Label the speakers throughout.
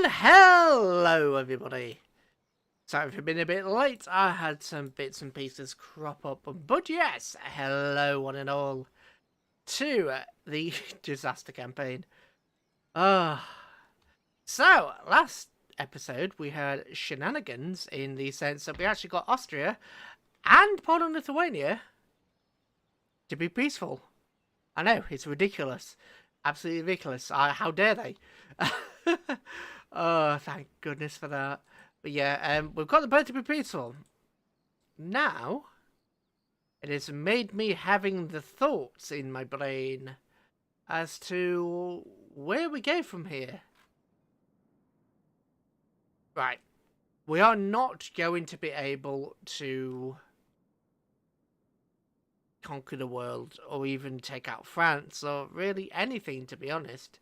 Speaker 1: And hello everybody. Sorry for being a bit late, I had some bits and pieces crop up, but yes, hello one and all to the disaster campaign. So, last episode we had shenanigans in the sense that we actually got Austria and Poland and Lithuania to be peaceful. I know, it's ridiculous. Absolutely ridiculous. How dare they? Oh, thank goodness for that. But yeah, we've got the boat to be peaceful. Now, it has made me having the thoughts in my brain as to where we go from here. Right. We are not going to be able to conquer the world or even take out France or really anything, to be honest.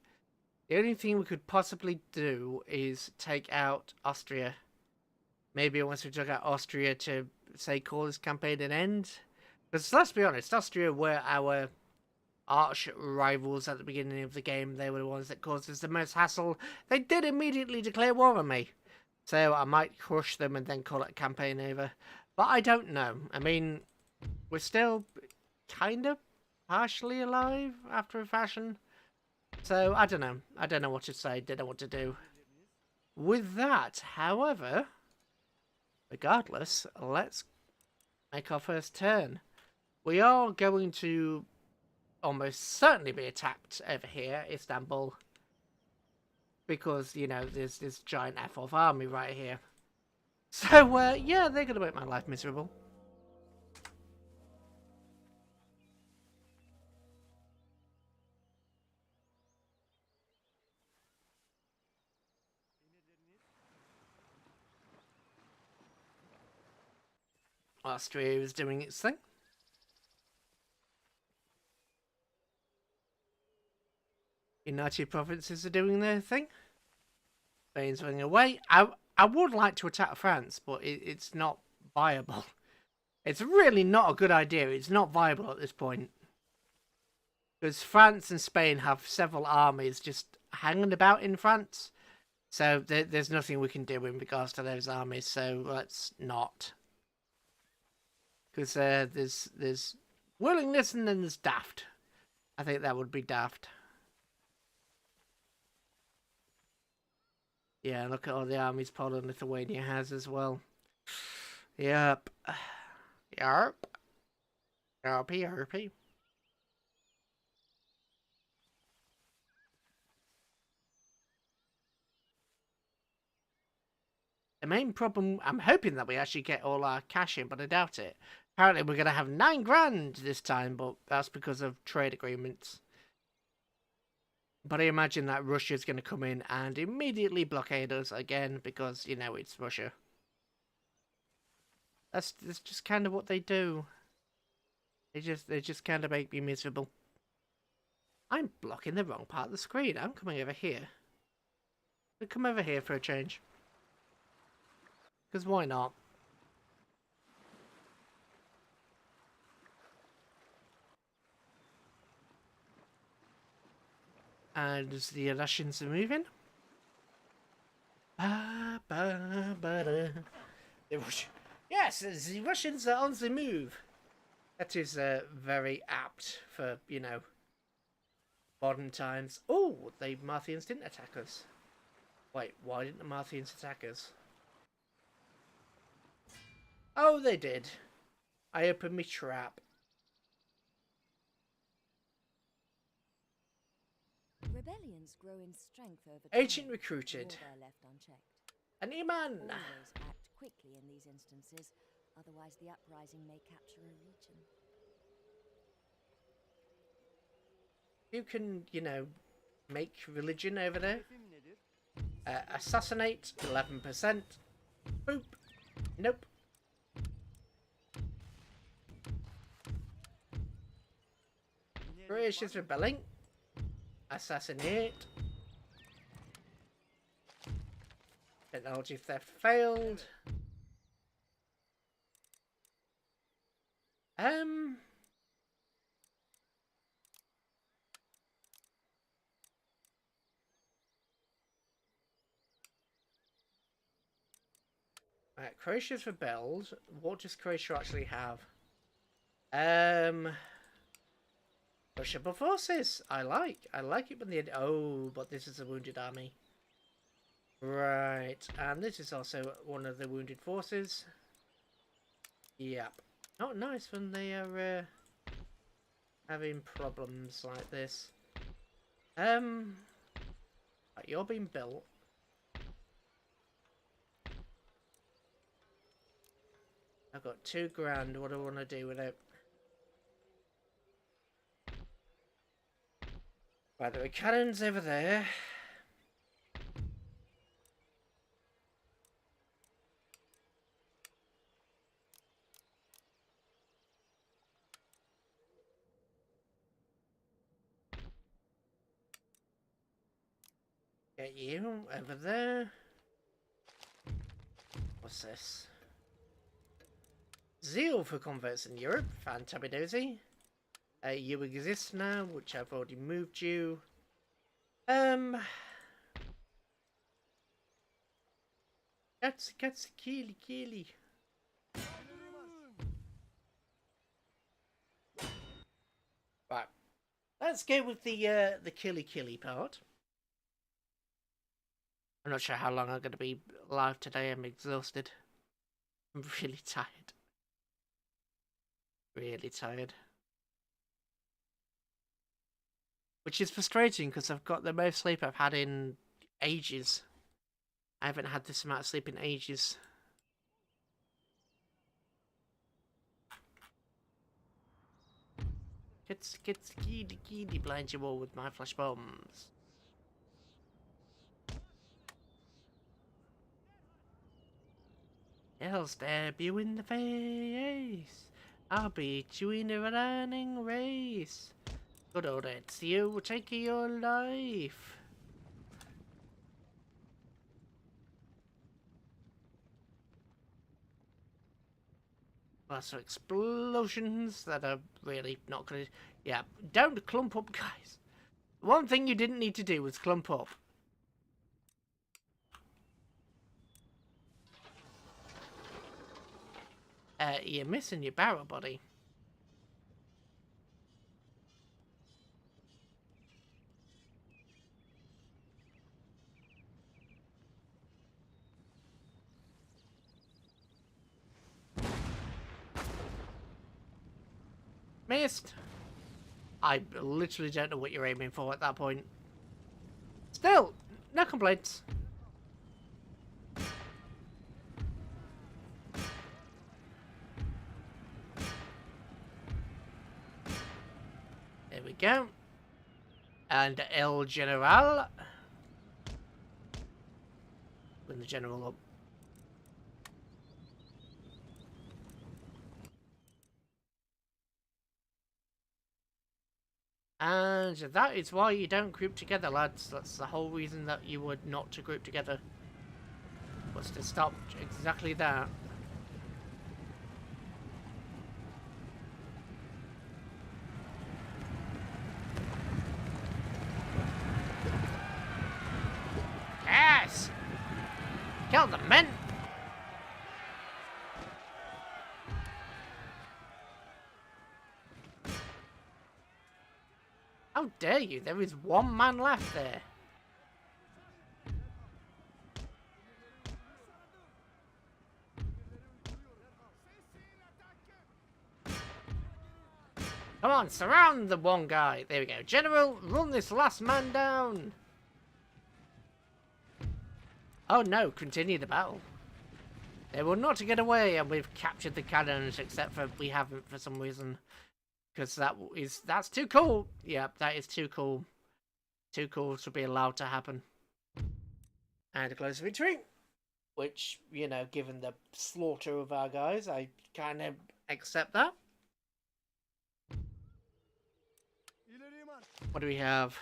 Speaker 1: The only thing we could possibly do is take out Austria. Maybe once we took out Austria to, say, call this campaign an end. Because let's be honest, Austria were our arch rivals at the beginning of the game. They were the ones that caused us the most hassle. They did immediately declare war on me. So I might crush them and then call it a campaign over. But I don't know. I mean, we're still kind of partially alive after a fashion. So, I don't know. I don't know what to say. Don't know what to do. With that, however, regardless, let's make our first turn. We are going to almost certainly be attacked over here, Istanbul. Because, you know, there's this giant F-off army right here. So, yeah, they're going to make my life miserable. Austria is doing its thing. United Provinces are doing their thing. Spain's running away. I would like to attack France, but it's not viable. It's really not a good idea. It's not viable at this point. Because France and Spain have several armies just hanging about in France. So there's nothing we can do in regards to those armies. So let's not. Because there's willingness and then there's daft. I think that would be daft. Yeah, look at all the armies Poland and Lithuania has as well. Yep. Yarp. Yarpy, yarpy. The main problem, I'm hoping that we actually get all our cash in, but I doubt it. Apparently we're going to have 9 grand this time, but that's because of trade agreements. But I imagine that Russia's going to come in and immediately blockade us again because, you know, it's Russia. That's just kind of what they do. They just kind of make me miserable. I'm blocking the wrong part of the screen. I'm coming over here. I'll come over here for a change. Because why not? And as the Russians are moving. Yes, the Russians are on the move. That is very apt for, you know, modern times. Oh, the Marthians didn't attack us. Wait, why didn't the Marthians attack us? Oh, they did. I opened my trap.
Speaker 2: Rebellions grow in strength over time.
Speaker 1: Agent recruited.
Speaker 2: Left unchecked.
Speaker 1: An Iman.
Speaker 2: Always act quickly in these instances, otherwise the uprising may capture a region.
Speaker 1: You can, you know, make religion over there. Assassinate, 11%. Boop. Nope. British is rebelling. Assassinate. Technology theft failed. Right, Croatia's rebelled. What does Croatia actually have? Pushable forces. I like it when they. Oh, but this is a wounded army. Right, and this is also one of the wounded forces. Yep. Not nice when they are having problems like this. Right, you're being built. I've got 2 grand. What do I want to do with it? Right, there are cannons over there. Get you over there. What's this? Zeal for converts in Europe. Fantabidozy. You exist now, which I've already moved you. That's Kili. Right. Let's go with the Kili part. I'm not sure how long I'm going to be live today. I'm exhausted. I'm really tired. Really tired. Which is frustrating because I've got the most sleep I've had in ages. I haven't had this amount of sleep in ages. Get giddy blind you all with my flash bombs. I'll stab you in the face. I'll beat you in a running race. Good old Ezio will take your life. Lots of explosions that are really not gonna... Yeah, don't clump up, guys. One thing you didn't need to do was clump up. You're missing your barrel body. Missed. I literally don't know what you're aiming for at that point. Still, no complaints. There we go. And El General. Bring the general up. And that is why you don't group together, lads. That's the whole reason that you would not to group together. Was to stop exactly that. Yes! Kill the men! How dare you? There is one man left there. Come on, surround the one guy. There we go. General, run this last man down. Oh no, continue the battle. They will not get away, and we've captured the cannons, except for we haven't for some reason. Because that's too cool. Yeah, that is too cool. Too cool to be allowed to happen. And a close victory. Which, you know, given the slaughter of our guys, I kind of accept that. What do we have?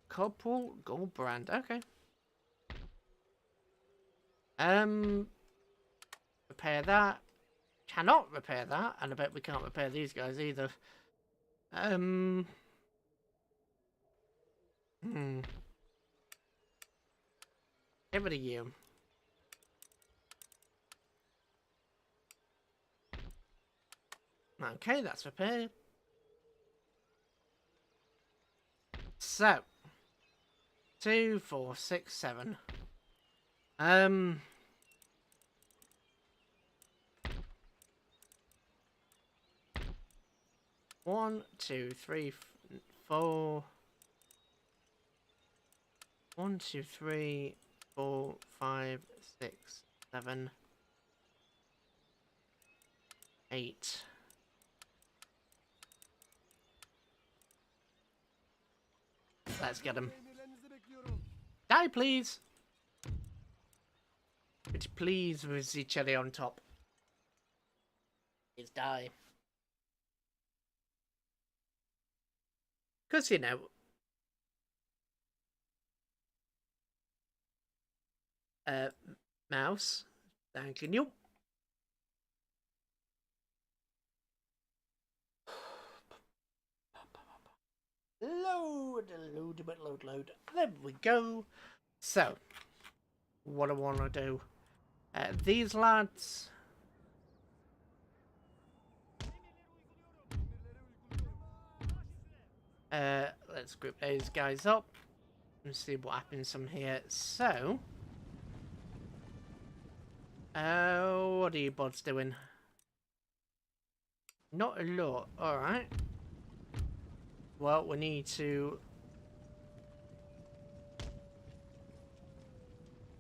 Speaker 1: Corporal Goldbrand. Okay. Repair that. Cannot repair that, and I bet we can't repair these guys either. Get rid of you. Okay, that's repaired. So, 2, 4, 6, 7. 1, 2, 3, 4. 1, 2, 3, 4, 5, 6, 7, 8. Let's get him. Die, please. Could you please with the cherry on top? Please die. Because, you know, mouse, thanking you. Load. There we go. So, what I want to do. These lads. Let's group those guys up and see what happens from here. So, what are you bots doing? Not a lot. Alright. Well, we need to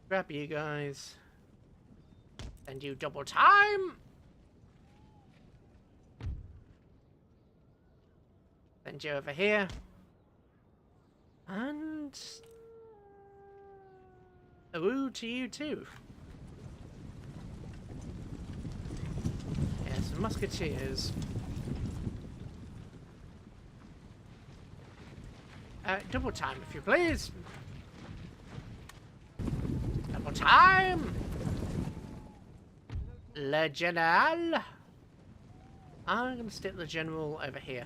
Speaker 1: grab you guys and do double time. Send you over here. And a woo to you too. Yes, musketeers. Double time, if you please. Double time. Le General. I'm going to stick the General over here.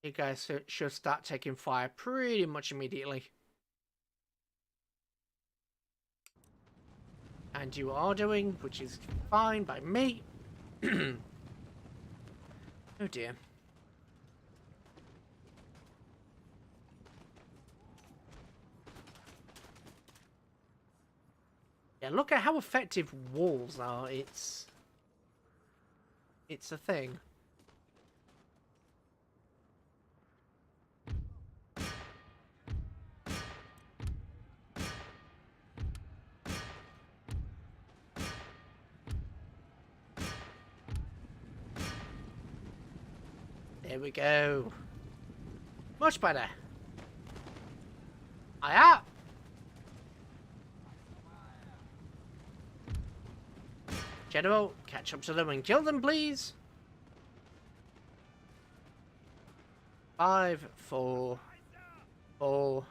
Speaker 1: You guys should start taking fire pretty much immediately. And you are doing, which is fine by me. Oh dear. Yeah, look at how effective walls are. It's a thing. There we go. Much better. Hiya! General, catch up to them and kill them, please. 5, 4, 4,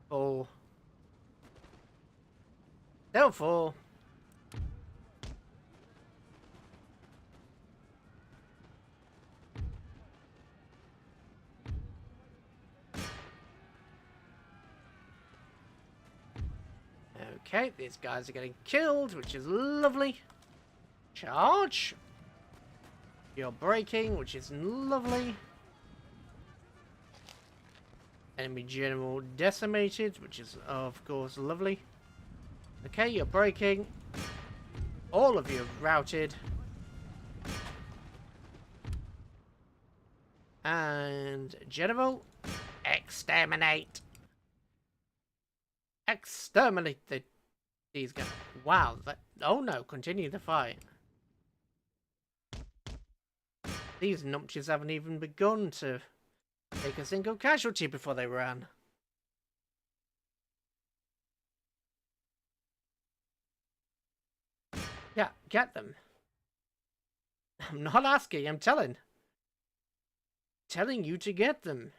Speaker 1: 4. Still 4. Okay, these guys are getting killed, which is lovely. Charge. You're breaking, which is lovely. Enemy general decimated, which is, of course, lovely. Okay, you're breaking. All of you routed. And general, exterminate. Exterminate these guys. Wow. Oh no, continue the fight. These numpties haven't even begun to take a single casualty before they ran. Yeah, get them. I'm not asking, I'm telling. Telling you to get them.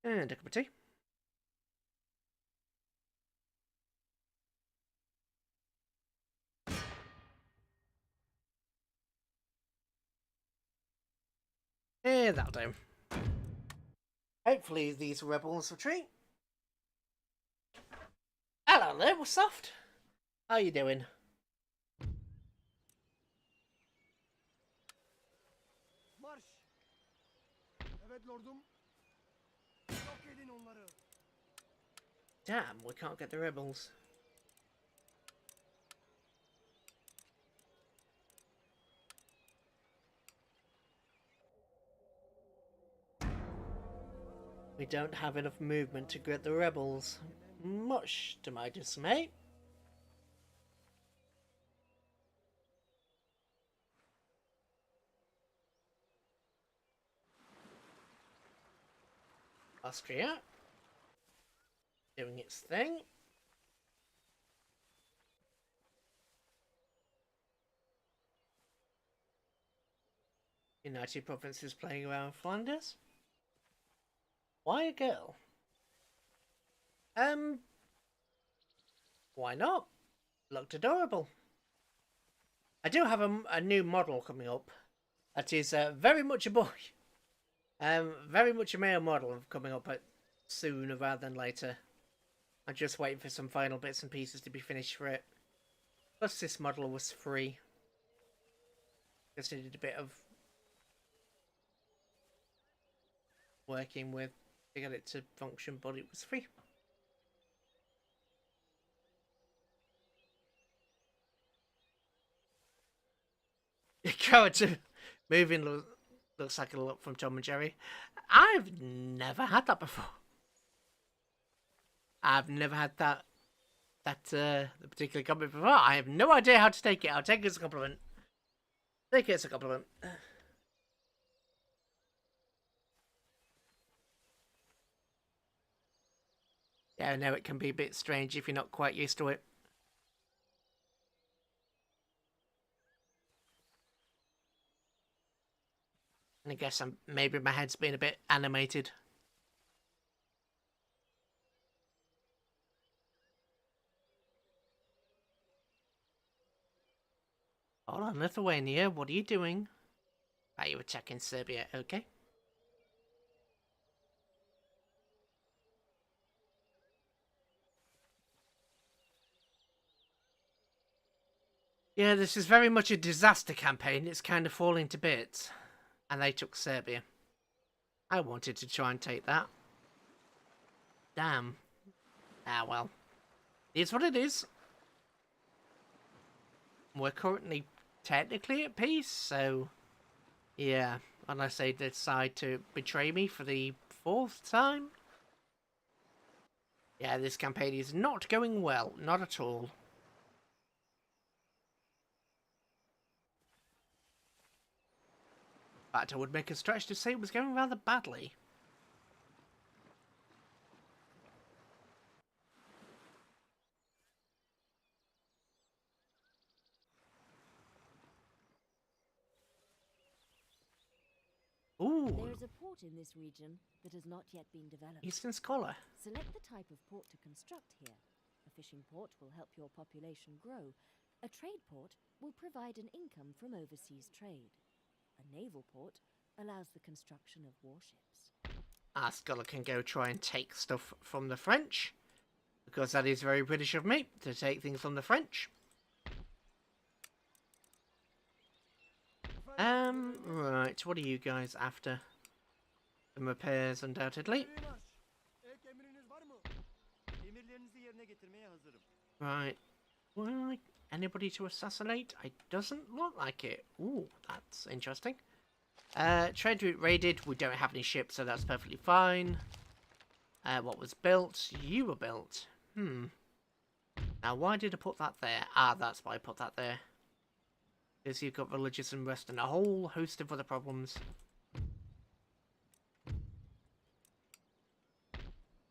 Speaker 1: And a cup of tea. Yeah, that'll do. Hopefully these rebels retreat. Hello, what's soft? How you doing?
Speaker 3: Marş! Evet lordum. Yok edin onları.
Speaker 1: Damn, we can't get the rebels. We don't have enough movement to get the rebels. Much to my dismay. Austria. Doing its thing. United Provinces playing around Flanders. Why a girl? Why not? Looked adorable. I do have a new model coming up. That is very much a boy. Very much a male model coming up sooner rather than later. I'm just waiting for some final bits and pieces to be finished for it. Plus this model was free. Just needed a bit of working with to get it to function, but it was free. The character moving looks like a look from Tom and Jerry. I've never had that before. I've never had that the particular comment before. I have no idea how to take it. I'll take it as a compliment. Take it as a compliment. Yeah, I know it can be a bit strange if you're not quite used to it. And I guess maybe my head's been a bit animated. Hold on, Lithuania, what are you doing? Are you attacking Serbia? Okay. Yeah, this is very much a disaster campaign. It's kind of falling to bits. And they took Serbia. I wanted to try and take that. Damn. Ah, well. It's what it is. We're currently technically at peace, so... Yeah, unless they decide to betray me for the 4th time. Yeah, this campaign is not going well. Not at all. In fact, I would make a stretch to say it was going rather badly. Ooh.
Speaker 2: There is a port in this region that has not yet been developed.
Speaker 1: Eastern Scholar.
Speaker 2: Select the type of port to construct here. A fishing port will help your population grow. A trade port will provide an income from overseas trade. A naval port allows the construction of warships.
Speaker 1: Our scholar can go try and take stuff from the French. Because that is very British of me, to take things from the French. Right, what are you guys after? Some repairs, undoubtedly. Right. Well, anybody to assassinate? It doesn't look like it. Ooh, that's interesting. Trade route raided. We don't have any ships, so that's perfectly fine. What was built? You were built. Now, why did I put that there? Ah, that's why I put that there. Because you've got religious unrest and a whole host of other problems.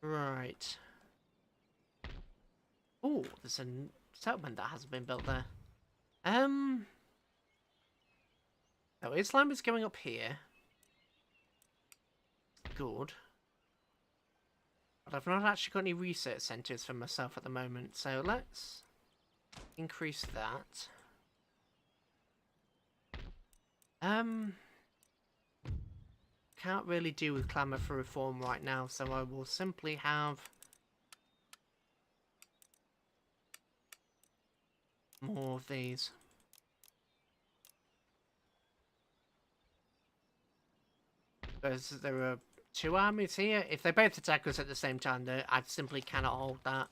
Speaker 1: Right. Oh, there's a settlement that hasn't been built there. So Islam is going up here. Good. But I've not actually got any research centres for myself at the moment, so let's increase that. Can't really do with clamour for reform right now, so I will simply have more of these. Because there are 2 armies here. If they both attack us at the same time, though, I simply cannot hold that.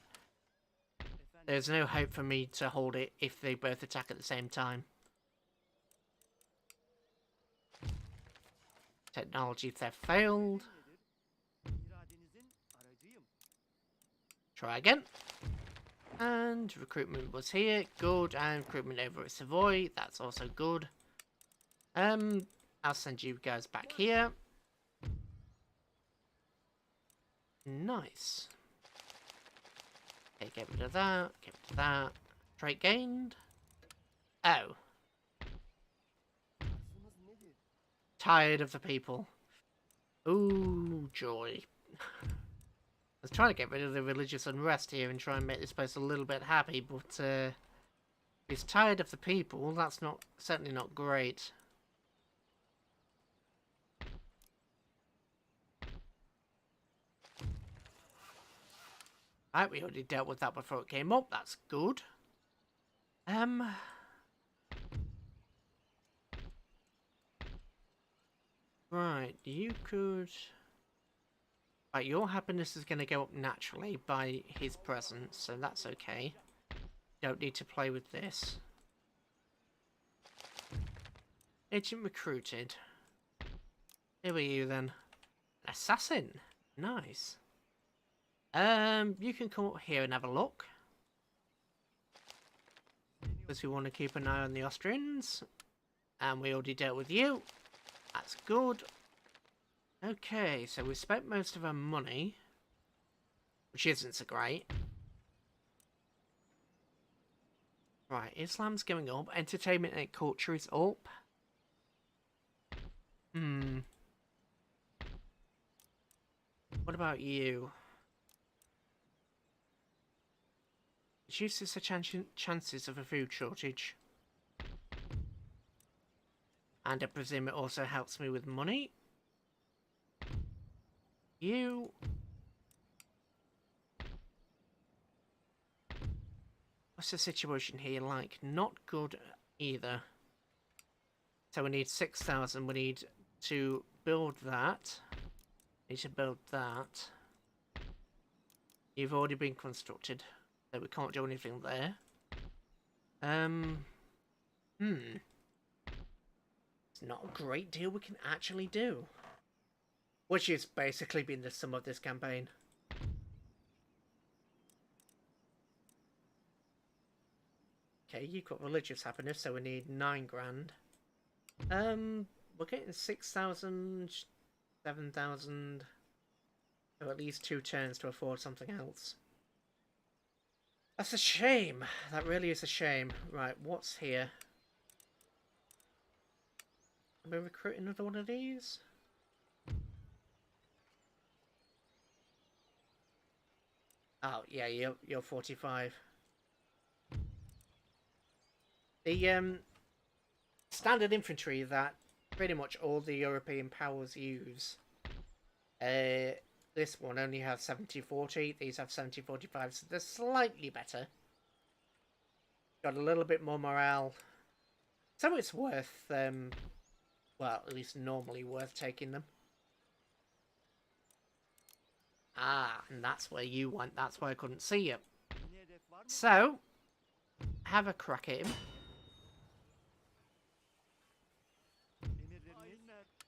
Speaker 1: There's no hope for me to hold it if they both attack at the same time. Technology theft failed.
Speaker 3: İradenizin aracıyım.
Speaker 1: Try again. And recruitment was here. Good. And recruitment over at Savoy. That's also good. I'll send you guys back here. Nice. Okay, get rid of that. Get rid of that. Trait gained. Oh.
Speaker 3: Arzunuz nedir?
Speaker 1: Tired of the people. Ooh, joy. I was trying to get rid of the religious unrest here and try and make this place a little bit happy, but he's tired of the people. That's certainly not great. Right, we already dealt with that before it came up. That's good. Right, you could... Right, your happiness is going to go up naturally by his presence, so that's okay. Don't need to play with this. Agent recruited. Who are you then? An assassin. Nice. You can come up here and have a look. Because we want to keep an eye on the Austrians. And we already dealt with you. That's good. Okay, so we spent most of our money. Which isn't so great. Right, Islam's going up. Entertainment and culture is up. What about you? Reduces the chances of a food shortage. And I presume it also helps me with money. You... What's the situation here like? Not good either. So we need 6,000. We need to build that. Need to build that. You've already been constructed. So we can't do anything there. It's not a great deal we can actually do. Which has basically been the sum of this campaign. Okay, you've got religious happiness, so we need 9 grand. We're getting 6,000, 7,000. So at least 2 turns to afford something else. That's a shame. That really is a shame. Right, what's here? Am I recruiting another one of these? Oh, yeah, you're 45. The standard infantry that pretty much all the European powers use. This one only has 70-40. These have 70-45, so they're slightly better. Got a little bit more morale. So it's worth, well, at least normally worth taking them. Ah, and that's where you went. That's why I couldn't see you.
Speaker 3: Yeni hedef var mı?
Speaker 1: So, have a crack at him.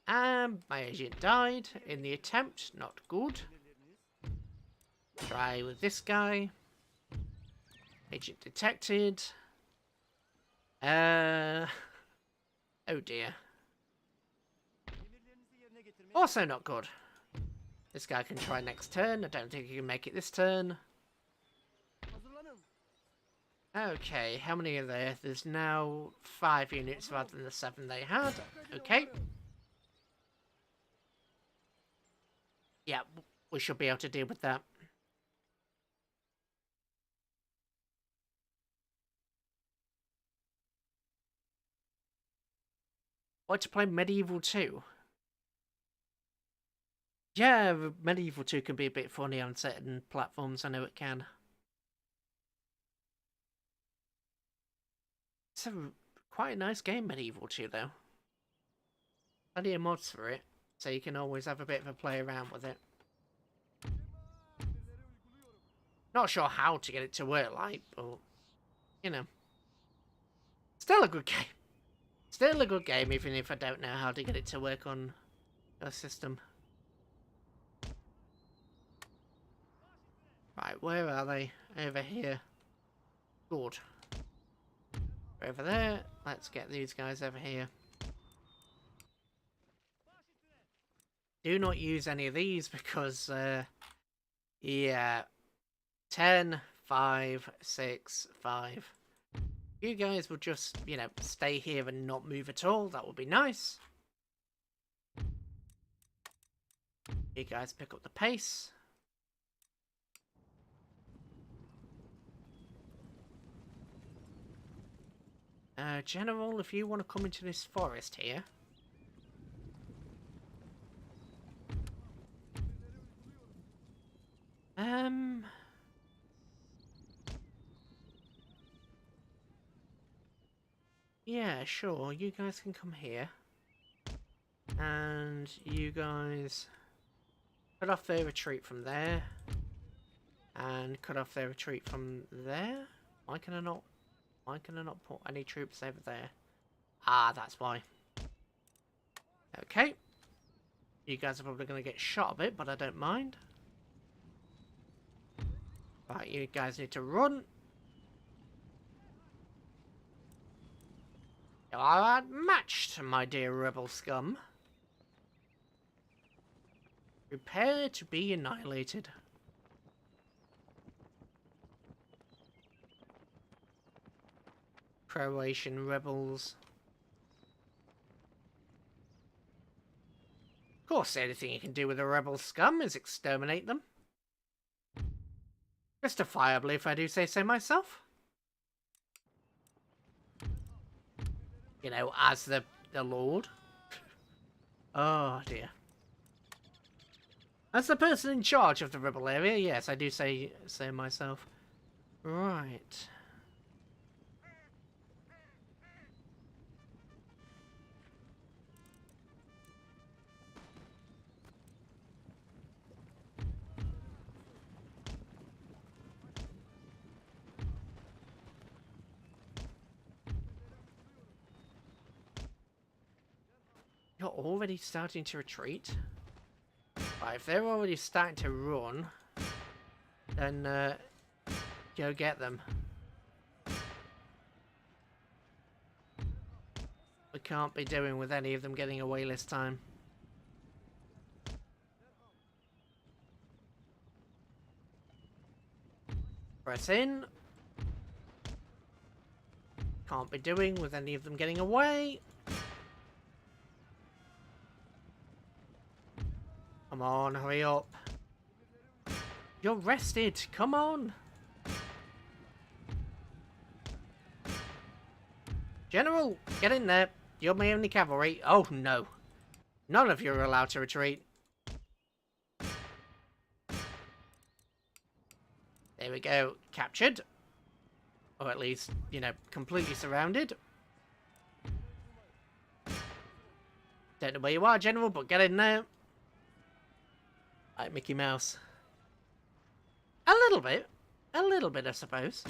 Speaker 3: Emirleriniz?
Speaker 1: My agent died in the attempt. Not good.
Speaker 3: Emirleriniz?
Speaker 1: Try with this guy. Agent detected. Oh dear.
Speaker 3: Emirlerinizi yerine getirmeye
Speaker 1: Also not good. This guy can try next turn. I don't think he can make it this turn.
Speaker 3: hazırlanın.
Speaker 1: Okay, how many are there? There's now 5 units rather than the 7 they had. Okay. Yeah, we should be able to deal with that. Want to play Medieval 2? Yeah, Medieval 2 can be a bit funny on certain platforms, I know it can. It's quite a nice game, Medieval 2, though. Plenty of mods for it, so you can always have a bit of a play around with it. Not sure how to get it to work like, but, you know. Still a good game. Still a good game, even if I don't know how to get it to work on a system. Right, where are they? Over here. Good. Over there. Let's get these guys over here. Do not use any of these because, yeah. 10, 5, 6, 5. You guys will just, you know, stay here and not move at all. That would be nice. You guys pick up the pace. General, if you want to come into this forest here. Yeah, sure. You guys can come here. And you guys cut off their retreat from there. And cut off their retreat from there. Why can I not put any troops over there? Ah, that's why. Okay. You guys are probably going to get shot a bit, but I don't mind. Right, you guys need to run. You are outmatched, my dear rebel scum. Prepare to be annihilated. Croatian rebels. Of course, the only thing you can do with a rebel scum is exterminate them. Justifiably, if I do say so myself. You know, as the Lord. Oh, dear. As the person in charge of the rebel area, yes, I do say myself. Right. You're already starting to retreat? Right, if they're already starting to run, then go get them. We can't be doing with any of them getting away this time. Press in. Can't be doing with any of them getting away. Come on, hurry up. You're rested. Come on. General, get in there. You're my only cavalry. Oh, no. None of you are allowed to retreat. There we go. Captured. Or at least, you know, completely surrounded. Don't know where you are, General, but get in there. Like Mickey Mouse. A little bit, I suppose.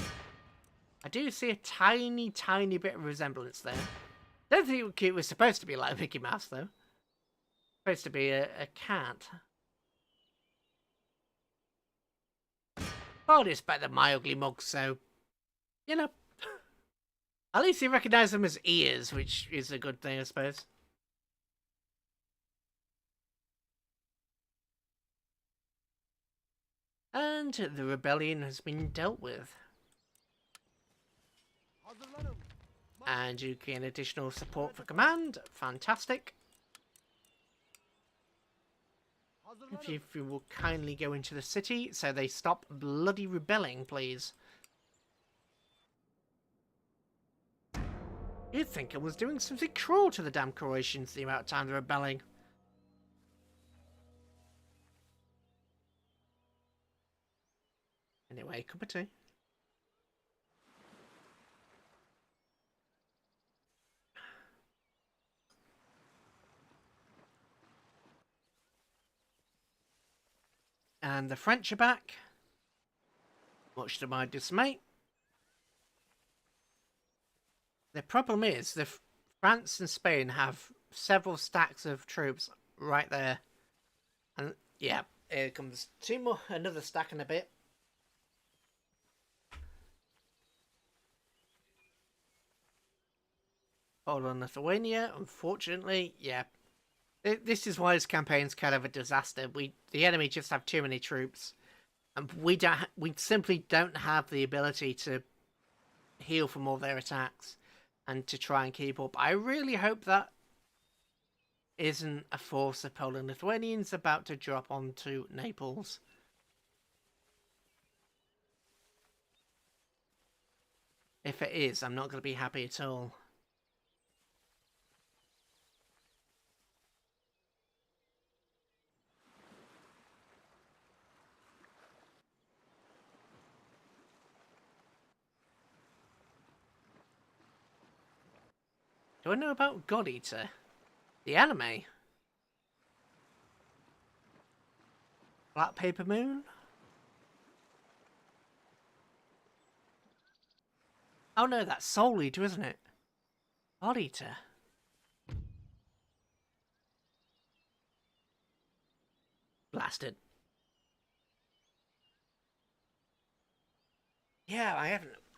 Speaker 1: I do see a tiny, tiny bit of resemblance there. Don't think it was supposed to be like Mickey Mouse, though. Supposed to be a cat. Oh, it's better than my ugly mug, so, you know. At least you recognise them as ears, which is a good thing, I suppose. And the rebellion has been dealt with.
Speaker 3: Hazırlanın.
Speaker 1: And you gain additional support for command. Fantastic.
Speaker 3: Hazırlanın.
Speaker 1: If you will kindly go into the city so they stop bloody rebelling, please. You'd think I was doing something cruel to the damn Croatians the amount of time they're rebelling. Anyway, cup of tea. And the French are back, much to my dismay. The problem is that France and Spain have several stacks of troops right there. And yeah, here comes two more, another stack in a bit. Poland, Lithuania, unfortunately, yeah. This is why this campaign's kind of a disaster. The enemy just have too many troops. And we simply don't have the ability to heal from all their attacks and to try and keep up. I really hope that isn't a force of Poland Lithuanians about to drop onto Naples. If it is, I'm not going to be happy at all. Do I know about God Eater? The anime? Black Paper Moon? Oh no, that's Soul Eater, isn't it? God Eater. Blasted. Yeah, I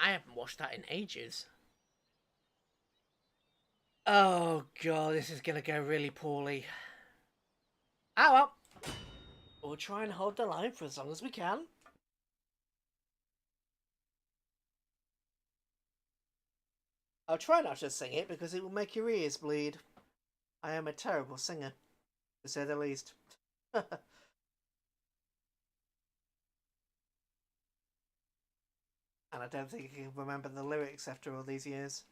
Speaker 1: haven't watched that in ages. Oh god, this is gonna go really poorly. Oh well. We'll try and hold the line for as long as we can. I'll try not to sing it because it will make your ears bleed. I am a terrible singer, to say the least. And I don't think I can remember the lyrics after all these years.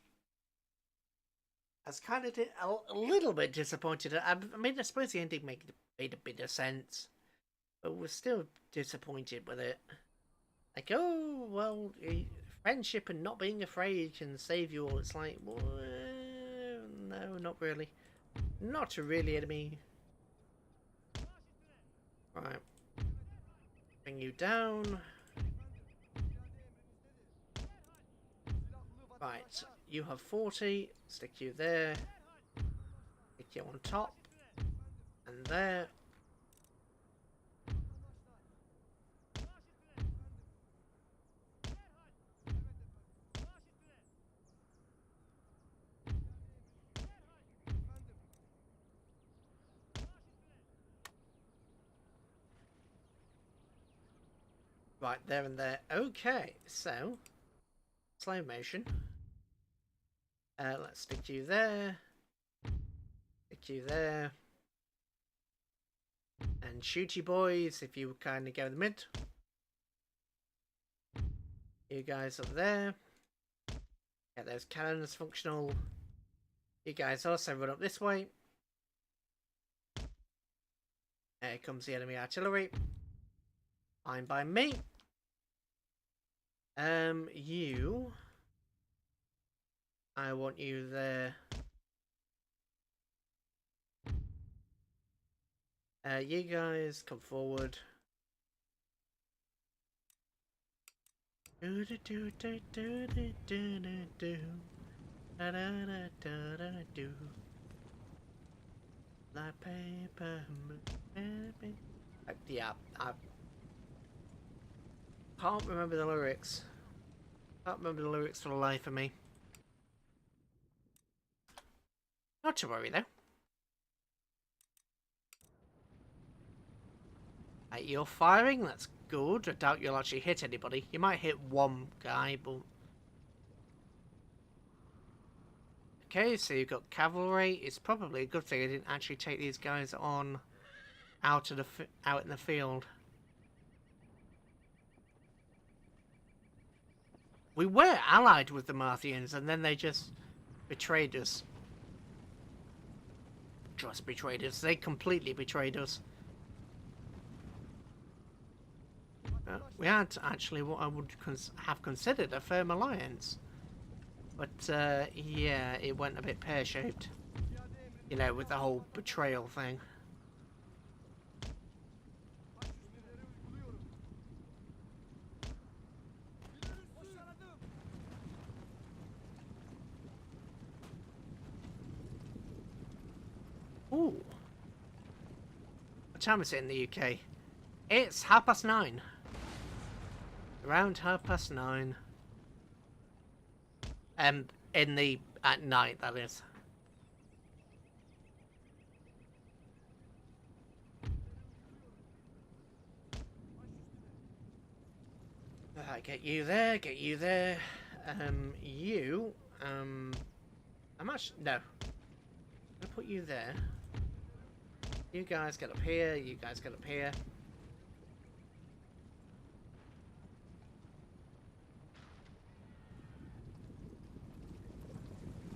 Speaker 1: I was kind of a little bit disappointed. I mean, I suppose the ending made a bit of sense, but we're still disappointed with it. Like, oh, well, friendship and not being afraid can save you all. It's like, well, no, not really. Not a really enemy. Right. Bring you down. Right, you have 40. Stick you there. Stick you on top. And there. Right, there and there. Okay, so slow motion. Let's stick you there. Stick you there. And shoot you boys if you kind of go in the mid. You guys up there. Get those cannons functional. You guys also run up this way. There comes the enemy artillery. Fine by me. You. I want you there. You guys come forward. Do do do do do do do do da da da da da do. Like paper, baby. Yeah, I can't remember the lyrics. Can't remember the lyrics for the life of me. Not to worry though. You're firing, that's good. I doubt you'll actually hit anybody. You might hit one guy, but... Okay, so you've got cavalry. It's probably a good thing I didn't actually take these guys on out in the field. We were allied with the Marthians, and then they just betrayed us. Just betrayed us. They completely betrayed us. We had actually what I would have considered a firm alliance. But, yeah, it went a bit pear-shaped. You know, with the whole betrayal thing. Ooh. What time is it in the UK? It's 9:30. Around 9:30. At night, that is. Alright, get you there, get you there. I'm actually, no. I'm gonna put you there. You guys get up here, you guys get up here.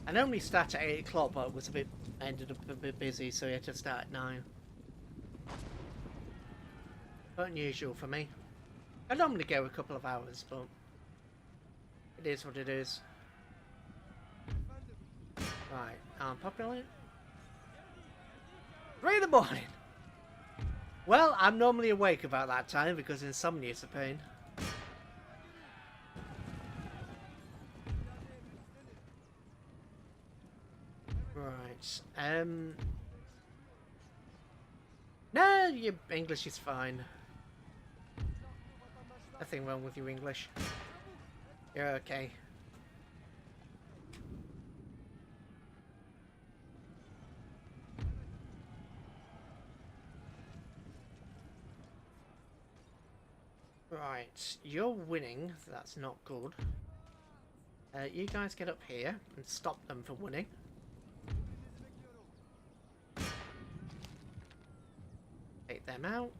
Speaker 1: I normally start at 8 o'clock, but it was ended up a bit busy, so we had to start at 9. Not unusual for me. I normally go a couple of hours, but it is what it is. Right, populate. 3 in the morning! Well, I'm normally awake about that time because insomnia is a pain. Right, no, your English is fine. Nothing wrong with your English. You're okay. Right, you're winning. That's not good. You guys get up here and stop them from winning. Take them out.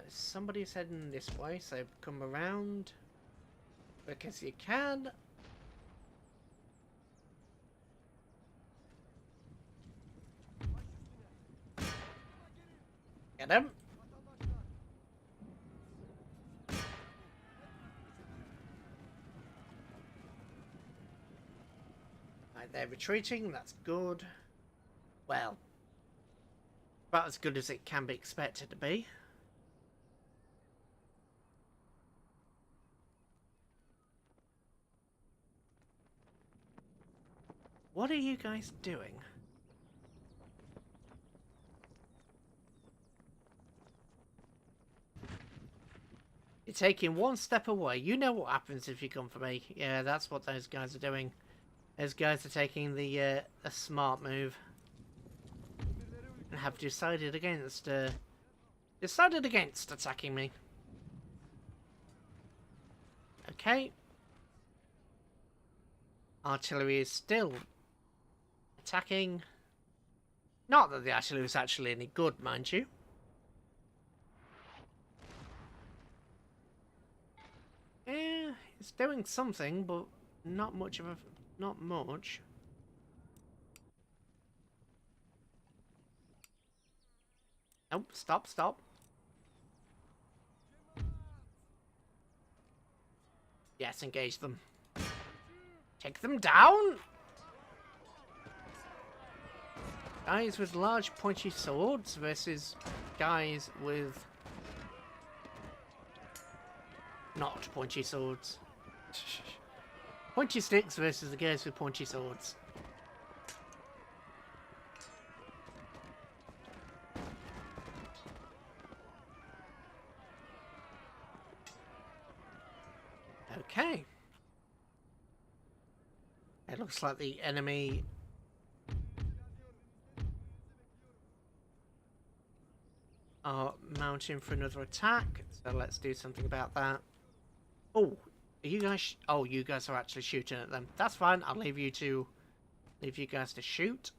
Speaker 1: Somebody's heading this way, so come around because you can. Get them. Right, they're retreating. That's good. Well, about as good as it can be expected to be. What are you guys doing? You're taking one step away. You know what happens if you come for me. Yeah, that's what those guys are doing. Those guys are taking the a smart move. And have decided against attacking me. Okay. Artillery is still attacking. Not that the artillery was actually any good, mind you. Yeah, it's doing something, but not much. Oh, stop. Yes, engage them. Take them down! Guys with large pointy swords versus guys with not pointy swords. Pointy sticks versus the guys with pointy swords. Okay. It looks like the enemy are mounting for another attack, so let's do something about that. Oh, are you guys? Oh, you guys are actually shooting at them. That's fine. I'll leave you guys to shoot.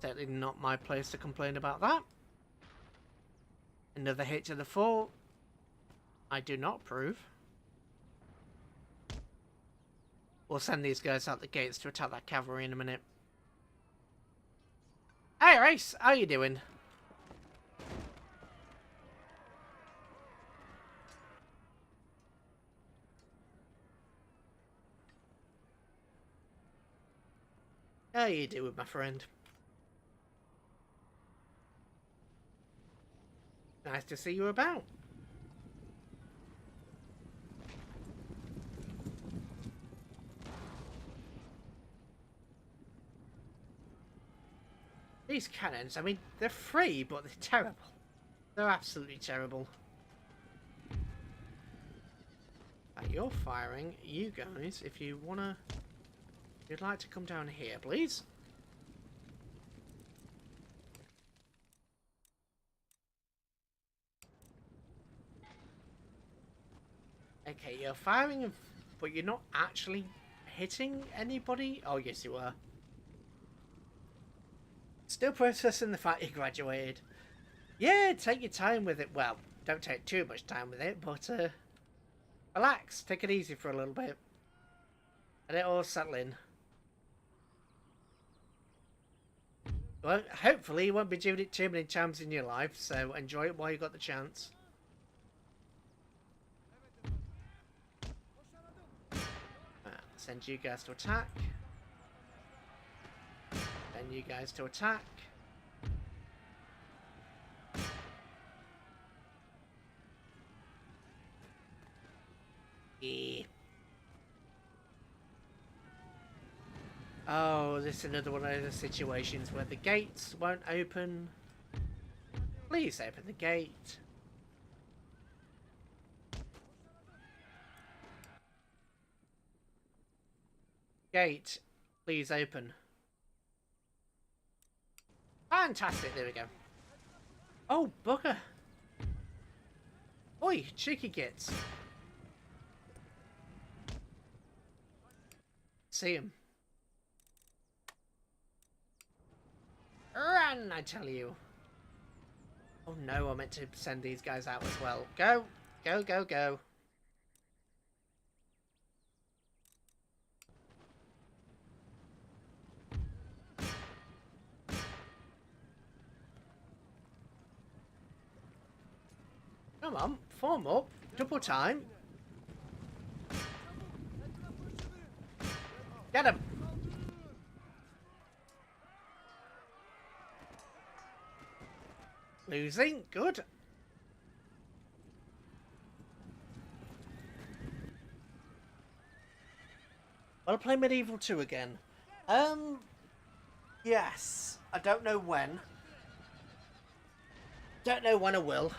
Speaker 1: Certainly not my place to complain about that. Another hit to the fort. I do not approve. We'll send these guys out the gates to attack that cavalry in a minute. Hey, Race, how you doing? How you doing, my friend? Nice to see you about. These cannons, I mean, they're free, but they're terrible. They're absolutely terrible. Right, you're firing. You guys, if you wanna... If you'd like to come down here, please. Okay, you're firing, but you're not actually hitting anybody? Oh, yes, you are. Still processing the fact you graduated. Yeah, take your time with it. Well, don't take too much time with it, but relax. Take it easy for a little bit. Let it all settle in. Well, hopefully you won't be doing it too many times in your life, so enjoy it while you got the chance. Send you guys to attack. Then you guys to attack. Yeah. Oh, this is another one of those situations where the gates won't open. Please open the gate. Gate, please open. Fantastic, there we go. Oh, bugger. Oi, cheeky gits. See him. Run, I tell you. Oh no, I meant to send these guys out as well. Go, go, go, go. Come on, form up. Double time. Get him. Losing, good. I'll play Medieval 2 again. Yes. I don't know when. Don't know when I will.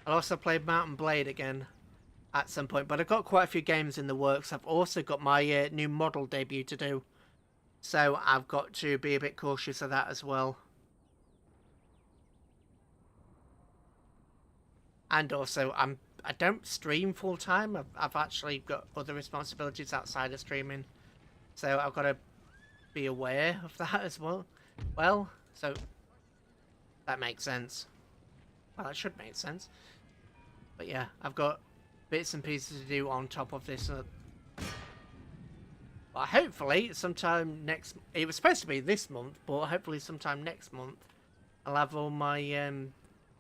Speaker 1: I'll also play Mountain Blade again at some point, but I've got quite a few games in the works. I've also got my new model debut to do, so I've got to be a bit cautious of that as well. And also, I don't stream full time. I've actually got other responsibilities outside of streaming, so I've got to be aware of that as well. Well, so that makes sense. Well, it should make sense. But yeah, I've got bits and pieces to do on top of this. Well, hopefully sometime next... It was supposed to be this month, but hopefully sometime next month I'll have all my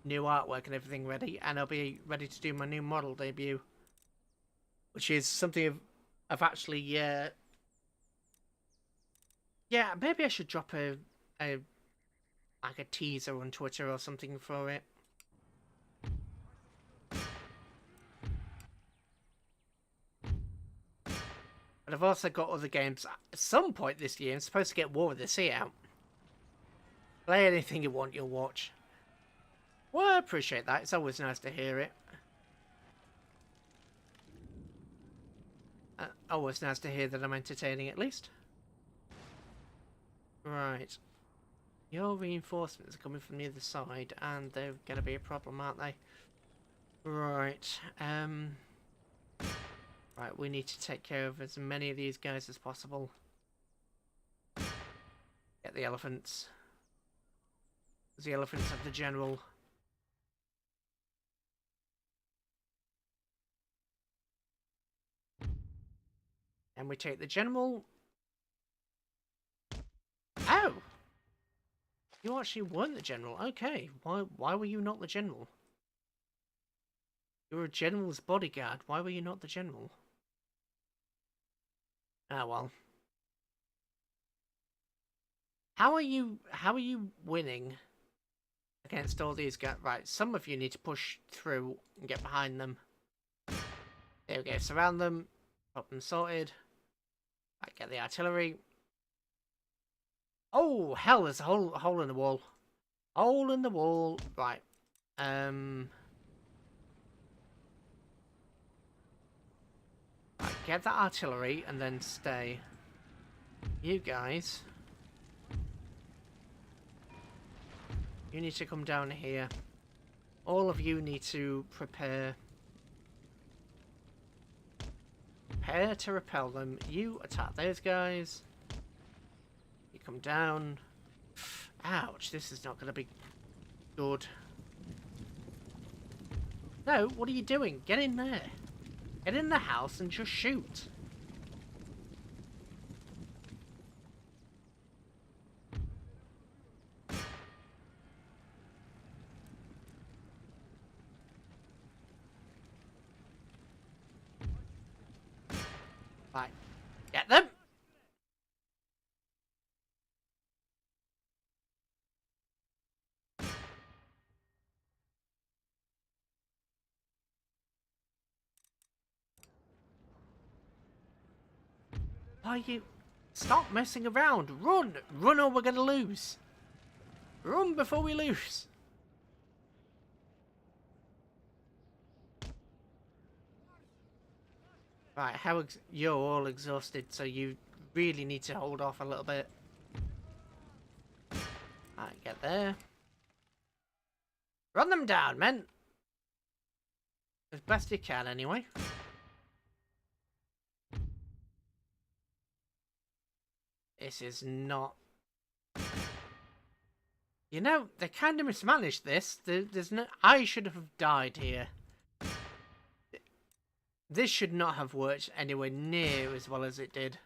Speaker 1: new artwork and everything ready, and I'll be ready to do my new model debut, which is something I've actually... Yeah, maybe I should drop a like a teaser on Twitter or something for it. But I've also got other games. At some point this year, I'm supposed to get War of the Sea out. Play anything you want, you'll watch. Well, I appreciate that. It's always nice to hear it. Always nice to hear that I'm entertaining, at least. Right. Your reinforcements are coming from the other side, and they're going to be a problem, aren't they? Right. Right, we need to take care of as many of these guys as possible. Get the elephants. The elephants of the general. And we take the general. Oh! You actually weren't the general. Okay. Why were you not the general? You were a general's bodyguard. Why were you not the general? Ah, well. How are you winning against all these guys? Right, some of you need to push through and get behind them. There we go. Surround them. Problem sorted. Right, get the artillery. Oh, hell, there's a hole in the wall. Hole in the wall. Right. Right, get that artillery and then stay. You guys. You need to come down here. All of you need to prepare. Prepare to repel them. You attack those guys. You come down. Ouch, this is not going to be good. No, what are you doing? Get in there. Get in the house and just shoot. Right. Get them! Why you... Stop messing around! Run! Run or we're gonna lose! Run before we lose! Right, you're all exhausted, so you really need to hold off a little bit. Right, get there. Run them down, men! As best you can, anyway. This is not... You know, they kind of mismanaged this. There's no... I should have died here. This should not have worked anywhere near as well as it did.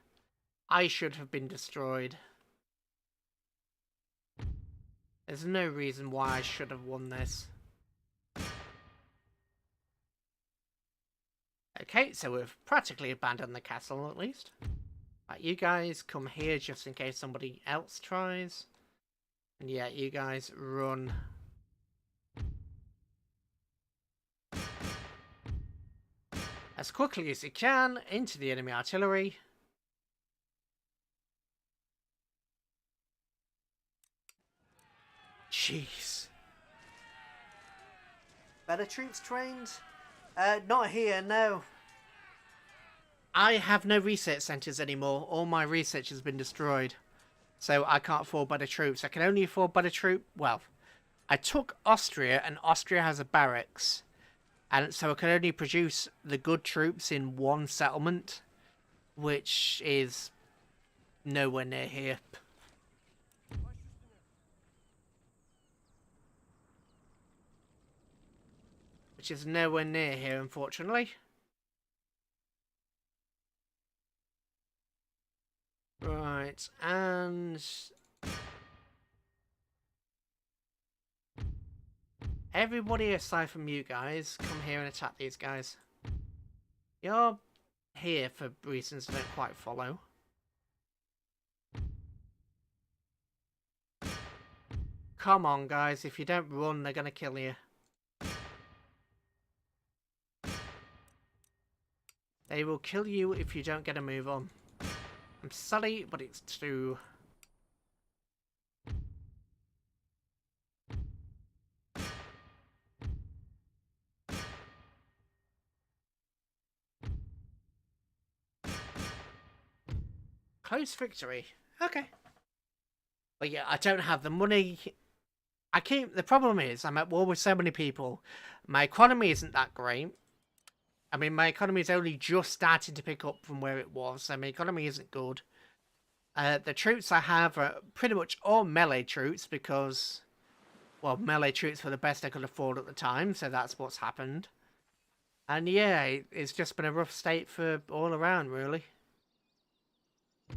Speaker 1: I should have been destroyed. There's no reason why I should have won this. Okay, so we've practically abandoned the castle at least. Right, you guys come here just in case somebody else tries. And yeah, you guys run. As quickly as you can into the enemy artillery. Jeez. Better troops trained? Not here, no. I have no research centres anymore. All my research has been destroyed. So I can't afford better troops. I can only afford better troop. Well, I took Austria, and Austria has a barracks. And so I can only produce the good troops in one settlement, which is nowhere near here. Which is nowhere near here, unfortunately. Right, and... everybody aside from you guys, come here and attack these guys. You're here for reasons I don't quite follow. Come on, guys. If you don't run, they're going to kill you. They will kill you if you don't get a move on. I'm sorry, but it's true. Close victory. Okay. But yeah, I don't have the money. The problem is, I'm at war with so many people. My economy isn't that great. I mean, my economy is only just starting to pick up from where it was, so my economy isn't good. The troops I have are pretty much all melee troops because, well, melee troops were the best I could afford at the time, so that's what's happened. And yeah, it's just been a rough state for all around, really.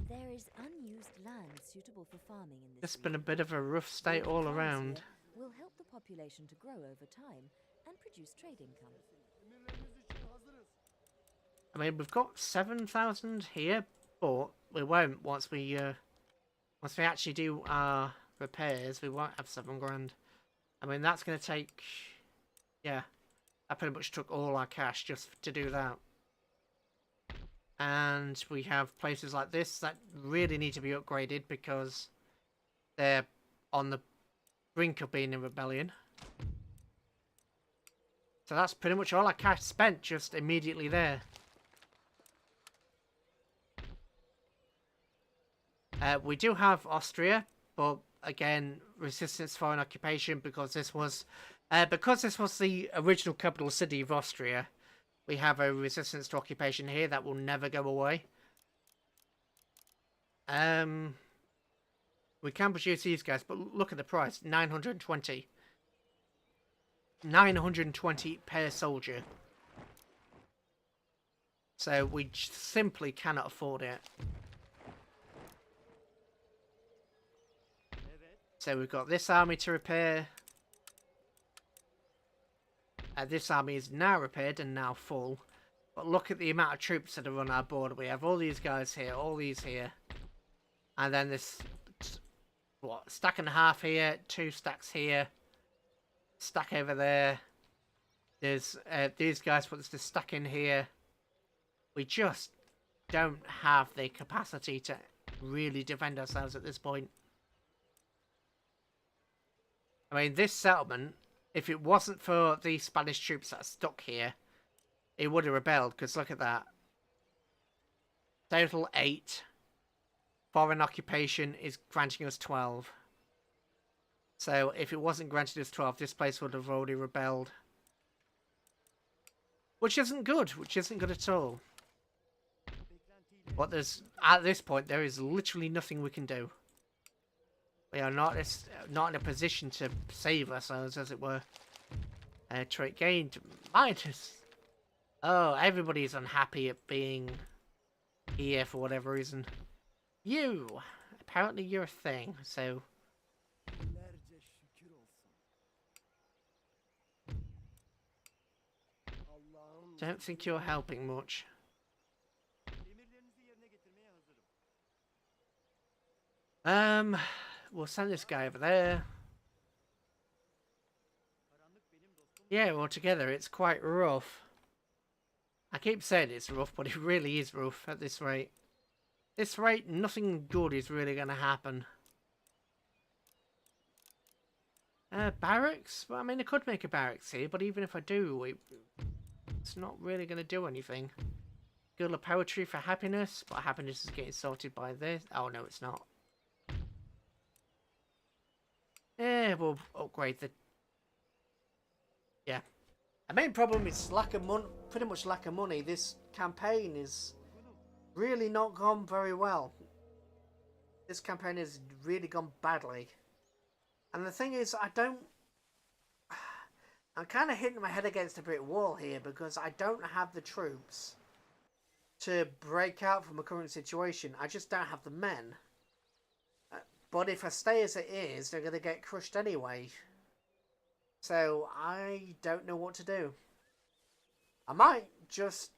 Speaker 2: There is unused land suitable for farming in this
Speaker 1: Just been a
Speaker 2: region.
Speaker 1: bit of a rough state
Speaker 2: Building
Speaker 1: all
Speaker 2: farms
Speaker 1: around.
Speaker 2: here will help the population to grow over time and produce trade income.
Speaker 3: Emirleriniz için hazırız.
Speaker 1: I mean, we've got 7,000 here, but we won't once we actually do our repairs. We won't have 7 grand. I mean, that's going to take, yeah, I pretty much took all our cash just to do that. And we have places like this that really need to be upgraded because They're on the brink of being in rebellion. So that's pretty much all our cash spent just immediately there. We do have Austria, but again, resistance foreign occupation because this was the original capital city of Austria. We have a resistance to occupation here that will never go away. We can produce these guys, but look at the price, 920. 920 per soldier. So we simply cannot afford it. So we've got this army to repair. This army is now repaired and now full. But look at the amount of troops that are on our border. We have all these guys here, all these here. And then this, what, stack and a half here, 2 stacks here. Stack over there. There's these guys put this stack in here. We just don't have the capacity to really defend ourselves at this point. I mean, this settlement, if it wasn't for the Spanish troops that are stuck here, it would have rebelled, because look at that. Total 8. Foreign occupation is granting us 12. So if it wasn't granted us 12, this place would have already rebelled. Which isn't good, at all. But at this point, there is literally nothing we can do. We are not in a position to save ourselves, as it were. Trait gained minus. Oh, everybody's unhappy at being here for whatever reason. You, apparently you're a thing, so.
Speaker 3: Binlerce şükür olsun. Allah'ım.
Speaker 1: Don't think you're helping much.
Speaker 3: Emirlerinizi yerine getirmeye hazırım.
Speaker 1: We'll send this guy over there.
Speaker 3: Karanlık benim dostum.
Speaker 1: Yeah, altogether it's quite rough. I keep saying it's rough, but it really is rough at this rate. This rate, nothing good is really going to happen. Barracks? Well, I mean, I could make a barracks here, but even if I do, it's not really going to do anything. Guild of Poetry for happiness, but happiness is getting sorted by this. Oh, no, it's not. Yeah, we'll upgrade the... Yeah. The main problem is lack of money, pretty much lack of money. This campaign is really not gone very well. This campaign has really gone badly. And the thing is, I'm kind of hitting my head against a brick wall here because I don't have the troops to break out from a current situation. I just don't have the men. But if I stay as it is, they're going to get crushed anyway. So I don't know what to do. I might just,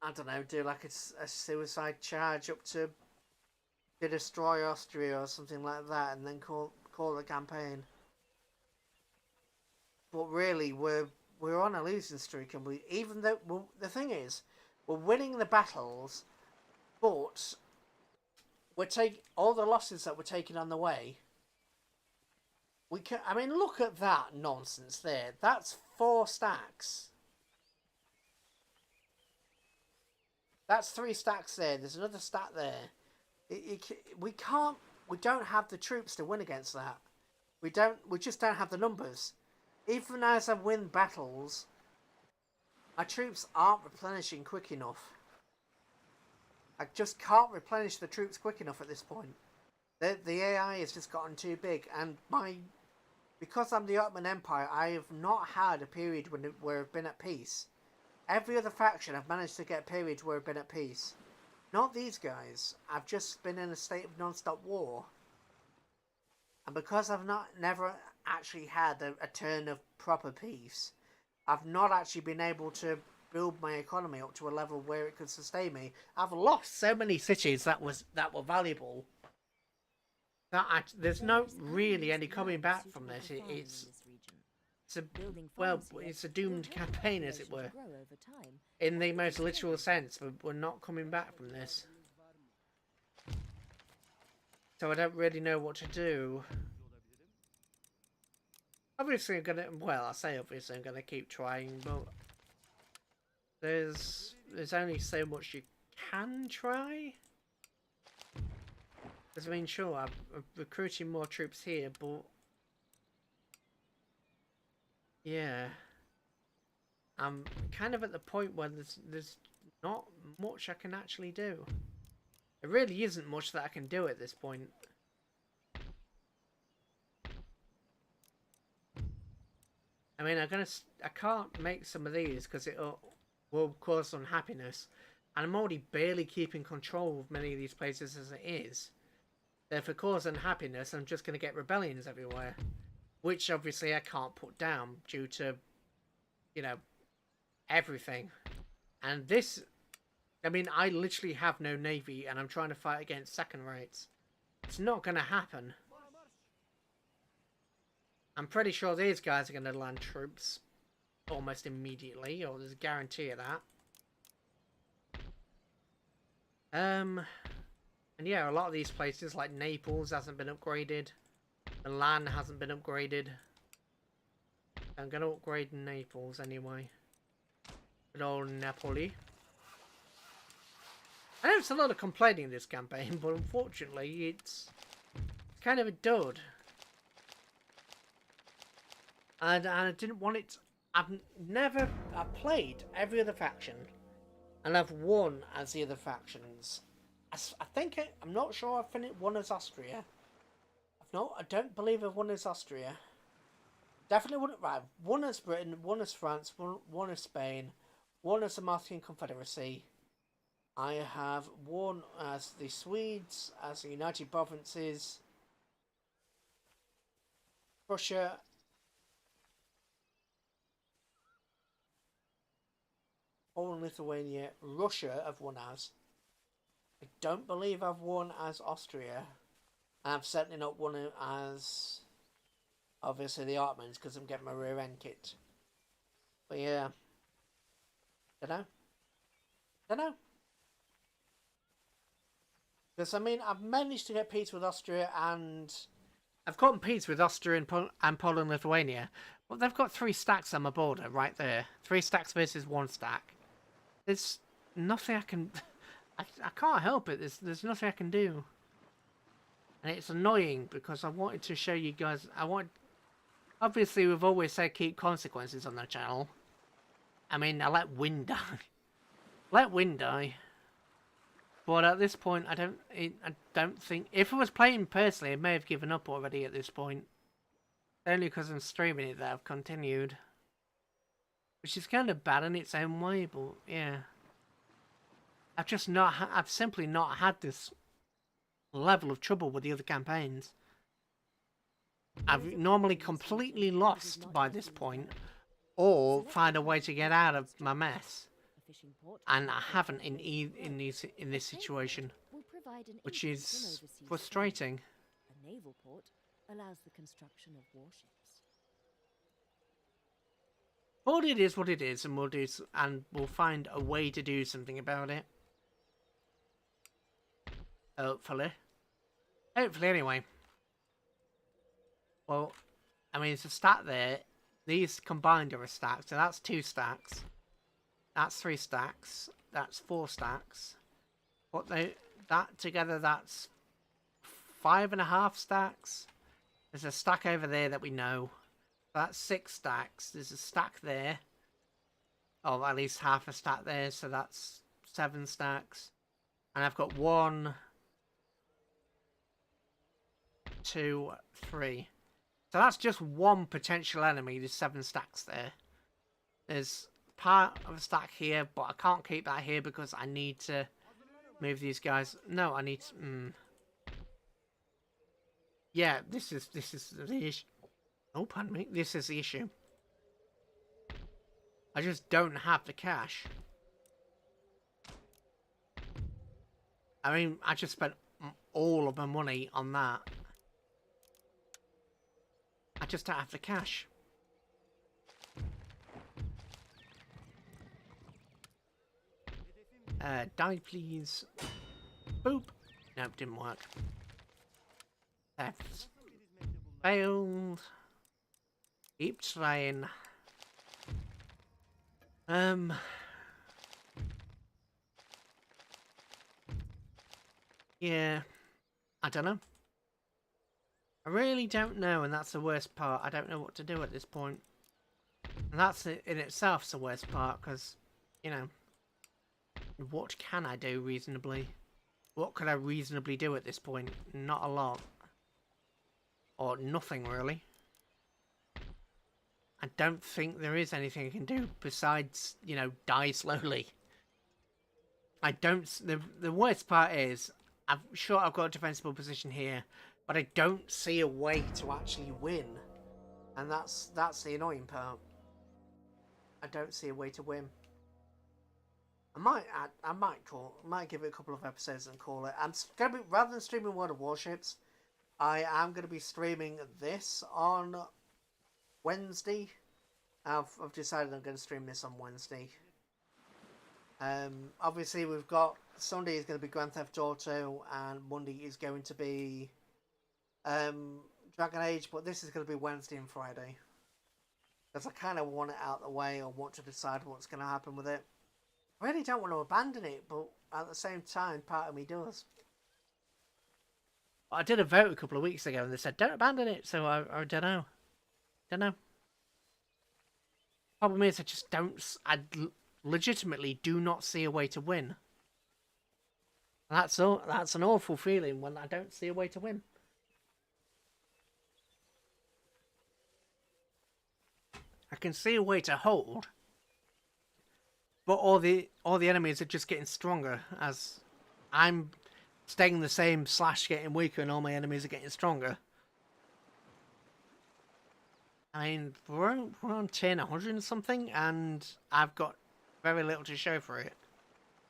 Speaker 1: I don't know, do like a suicide charge up to destroy Austria or something like that, and then call the campaign. But really, we're on a losing streak, and the thing is, we're winning the battles, but we're taking all the losses that we're taking on the way. I mean, look at that nonsense there. That's 4 stacks. That's 3 stacks there. There's another stack there. We don't have the troops to win against that. We just don't have the numbers. Even as I win battles, our troops aren't replenishing quick enough. I just can't replenish the troops quick enough at this point. The AI has just gotten too big, and because I'm the Ottoman Empire, I have not had a period where I've been at peace. Every other faction I've managed to get a period where I've been at peace. Not these guys. I've just been in a state of non-stop war. And because I've never actually had a turn of proper peace, I've not actually been able to build my economy up to a level where it could sustain me. I've lost so many cities that were valuable. There's no really any coming back from this. It's a doomed campaign, as it were, in the most literal sense. But we're not coming back from this. So I don't really know what to do. Obviously I'm gonna, well, I say obviously I'm gonna keep trying, but there's only so much you can try. Because I mean, sure, I'm recruiting more troops here, but yeah, I'm kind of at the point where there's not much I can actually do. There really isn't much that I can do at this point. I mean, I can't make some of these because it will cause unhappiness, and I'm already barely keeping control of many of these places as it is. If it causes unhappiness, I'm just going to get rebellions everywhere, which obviously I can't put down due to, you know, everything. And this, I mean, I literally have no navy, and I'm trying to fight against second rates. It's not going to happen. I'm pretty sure these guys are going to land troops almost immediately, or there's a guarantee of that. And yeah, a lot of these places, like Naples, hasn't been upgraded. Milan hasn't been upgraded. I'm going to upgrade Naples anyway. Good old Napoli. I know it's a lot of complaining this campaign, but unfortunately it's kind of a dud. And I didn't want it. I've played every other faction, and I've won as the other factions. I think I'm not sure I've finished won as Austria. I don't believe I've won as Austria. Definitely won. Right, won as Britain, won as France, won as Spain, won as the Martian Confederacy. I have won as the Swedes, as the United Provinces, Prussia. Poland, Lithuania, Russia I've won as. I don't believe I've won as Austria. And I've certainly not won as, obviously, the Ottomans, because I'm getting my rear end kit. But yeah. Don't know. Because, I mean, I've managed to get peace with Austria, and I've gotten peace with Austria and Poland, Lithuania. But they've got 3 stacks on my border right there. 3 stacks versus 1 stack. There's nothing I can... I can't help it. There's nothing I can do. And it's annoying because I wanted to show you guys... Obviously, we've always said keep consequences on the channel. I mean, I let win die. Let win die. But at this point, I don't think... If I was playing personally, I may have given up already at this point. Only because I'm streaming it that I've continued. Which is kind of bad in its own way, but yeah. I've simply not had this level of trouble with the other campaigns. I've normally completely lost by this point, or find a way to get out of my mess. And I haven't in this situation, which is frustrating.
Speaker 2: A naval port allows the construction of warships.
Speaker 1: But it is what it is, and we'll find a way to do something about it. Hopefully. Hopefully, anyway. Well, I mean, it's a stack there. These combined are a stack, so that's 2 stacks. That's 3 stacks. That's 4 stacks. That together, that's 5.5 stacks. There's a stack over there that we know. That's 6 stacks. There's a stack there. Oh, at least half a stack there, so that's 7 stacks. And I've got 1, 2, 3. So that's just 1 potential enemy. There's 7 stacks there. There's part of a stack here, but I can't keep that here because I need to move these guys. No, I need to... Yeah, this is the issue. Oh, pardon me. This is the issue. I just don't have the cash. I mean, I just spent all of my money on that. I just don't have the cash. Die, please. Boop. Nope, didn't work. Thefts.
Speaker 3: Nasıl bir hizmette bulunabilirim?
Speaker 1: Failed. Keep trying. Yeah. I don't know. I really don't know, and that's the worst part. I don't know what to do at this point. And that's in itself the worst part, because, you know, what can I do reasonably? What could I reasonably do at this point? Not a lot. Or nothing, really. I don't think there is anything I can do besides, you know, die slowly. I don't... The worst part is, I'm sure I've got a defensible position here, but I don't see a way to actually win. And that's the annoying part. I don't see a way to win. I might give it a couple of episodes and call it. I'm gonna be, rather than streaming World of Warships, I am gonna be streaming this on Wednesday. I've decided I'm gonna stream this on Wednesday. Obviously we've got Sunday is gonna be Grand Theft Auto, and Monday is going to be Dragon Age, but this is gonna be Wednesday and Friday. Because I kind of want it out of the way, or want to decide what's going to happen with it. I really don't want to abandon it, but at the same time, part of me does. I did a vote a couple of weeks ago, and they said, don't abandon it, so I don't know. Don't know. Problem is, I legitimately do not see a way to win. That's an awful feeling when I don't see a way to win. I can see a way to hold, but all the enemies are just getting stronger as I'm staying the same / getting weaker, and all my enemies are getting stronger. I mean, we're on 100 and something, and I've got very little to show for it.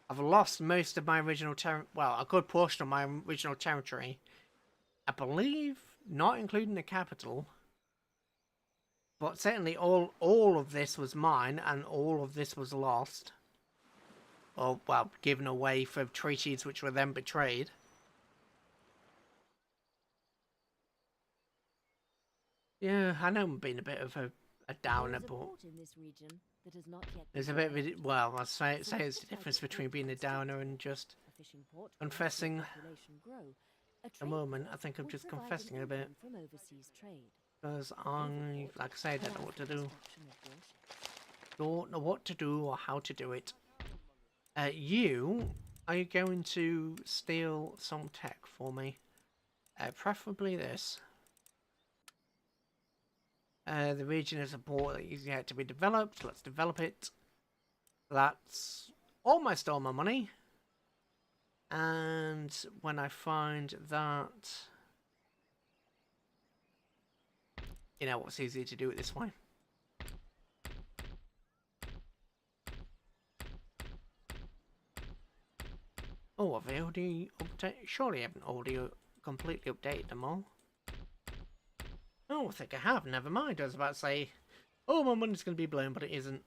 Speaker 1: I've lost most of my original well, a good portion of my original territory. I believe, not including the capital. But certainly all of this was mine, and all of this was lost. Or, well, given away for treaties which were then betrayed. Yeah, I know I'm being a bit of a downer, but... There's a bit of a... Well, I'll say it's the difference between being a downer and just confessing. At the moment, I think I'm just confessing a bit. Because like I say, I don't know what to do. Don't know what to do or how to do it. Are you going to steal some tech for me? Preferably this. The region is a port that is yet to be developed. Let's develop it. That's almost all my money. And when I find that... You know what's easier to do it this way. Oh, have I already updated? Surely I haven't already completely updated them all. Oh, I think I have. Never mind. I was about to say, oh, my money's going to be blown, but it isn't.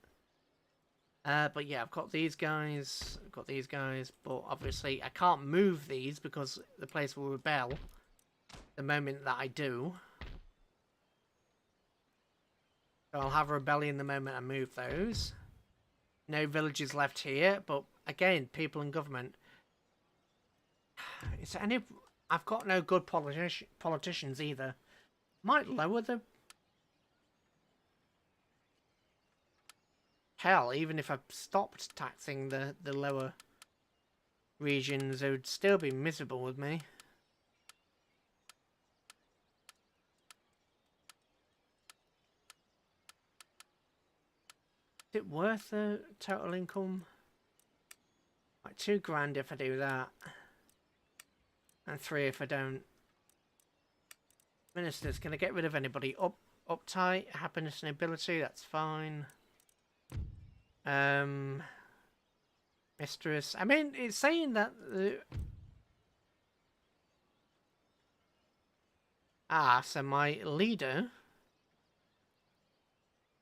Speaker 1: But yeah, I've got these guys. I've got these guys. But obviously, I can't move these because the place will rebel the moment that I do. So I'll have a rebellion the moment I move those. No villages left here, but again, people and government. Is there any... I've got no good politicians either. Might lower the... Hell, even if I stopped taxing the lower regions, they would still be miserable with me. Is it worth the total income? Like $2 grand if I do that. And 3 if I don't. Ministers, can I get rid of anybody? Uptight, happiness and ability, that's fine. Mistress. I mean, it's saying that so my leader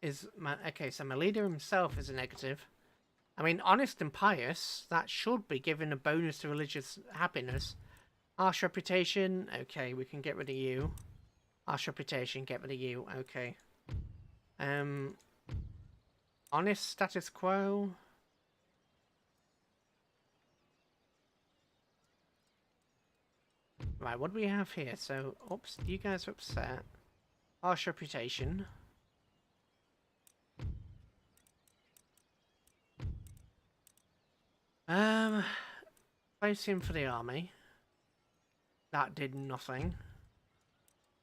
Speaker 1: is okay, so my leader himself is a negative. I mean, honest and pious, that should be given a bonus to religious happiness. Harsh reputation. Okay, we can get rid of you. Harsh reputation. Get rid of you. Okay. Honest status quo. Right, what do we have here? So, oops, you guys are upset. Harsh reputation. Place him for the army. That did nothing.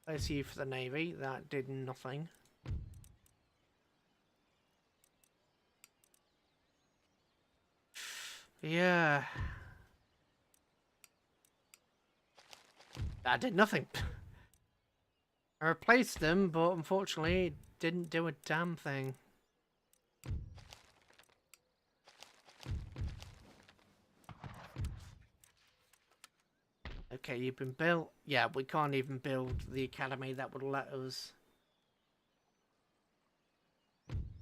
Speaker 1: Place you for the navy. That did nothing. Yeah. That did nothing. I replaced them, but unfortunately it didn't do a damn thing. Okay, you've been built. Yeah, we can't even build the academy that would let us.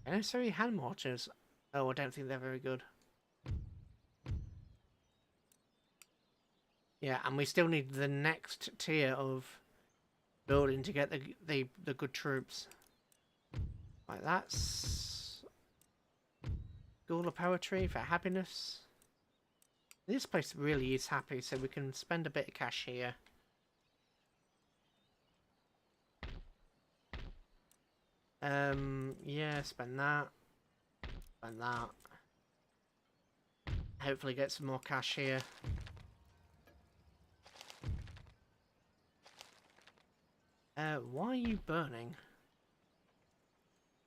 Speaker 1: Necessary hand mortars. Oh, I don't think they're very good. Yeah, and we still need the next tier of building to get the good troops. Right, that's School of Poetry for happiness. This place really is happy, so we can spend a bit of cash here. Yeah, spend that. Spend that. Hopefully get some more cash here. Why are you burning?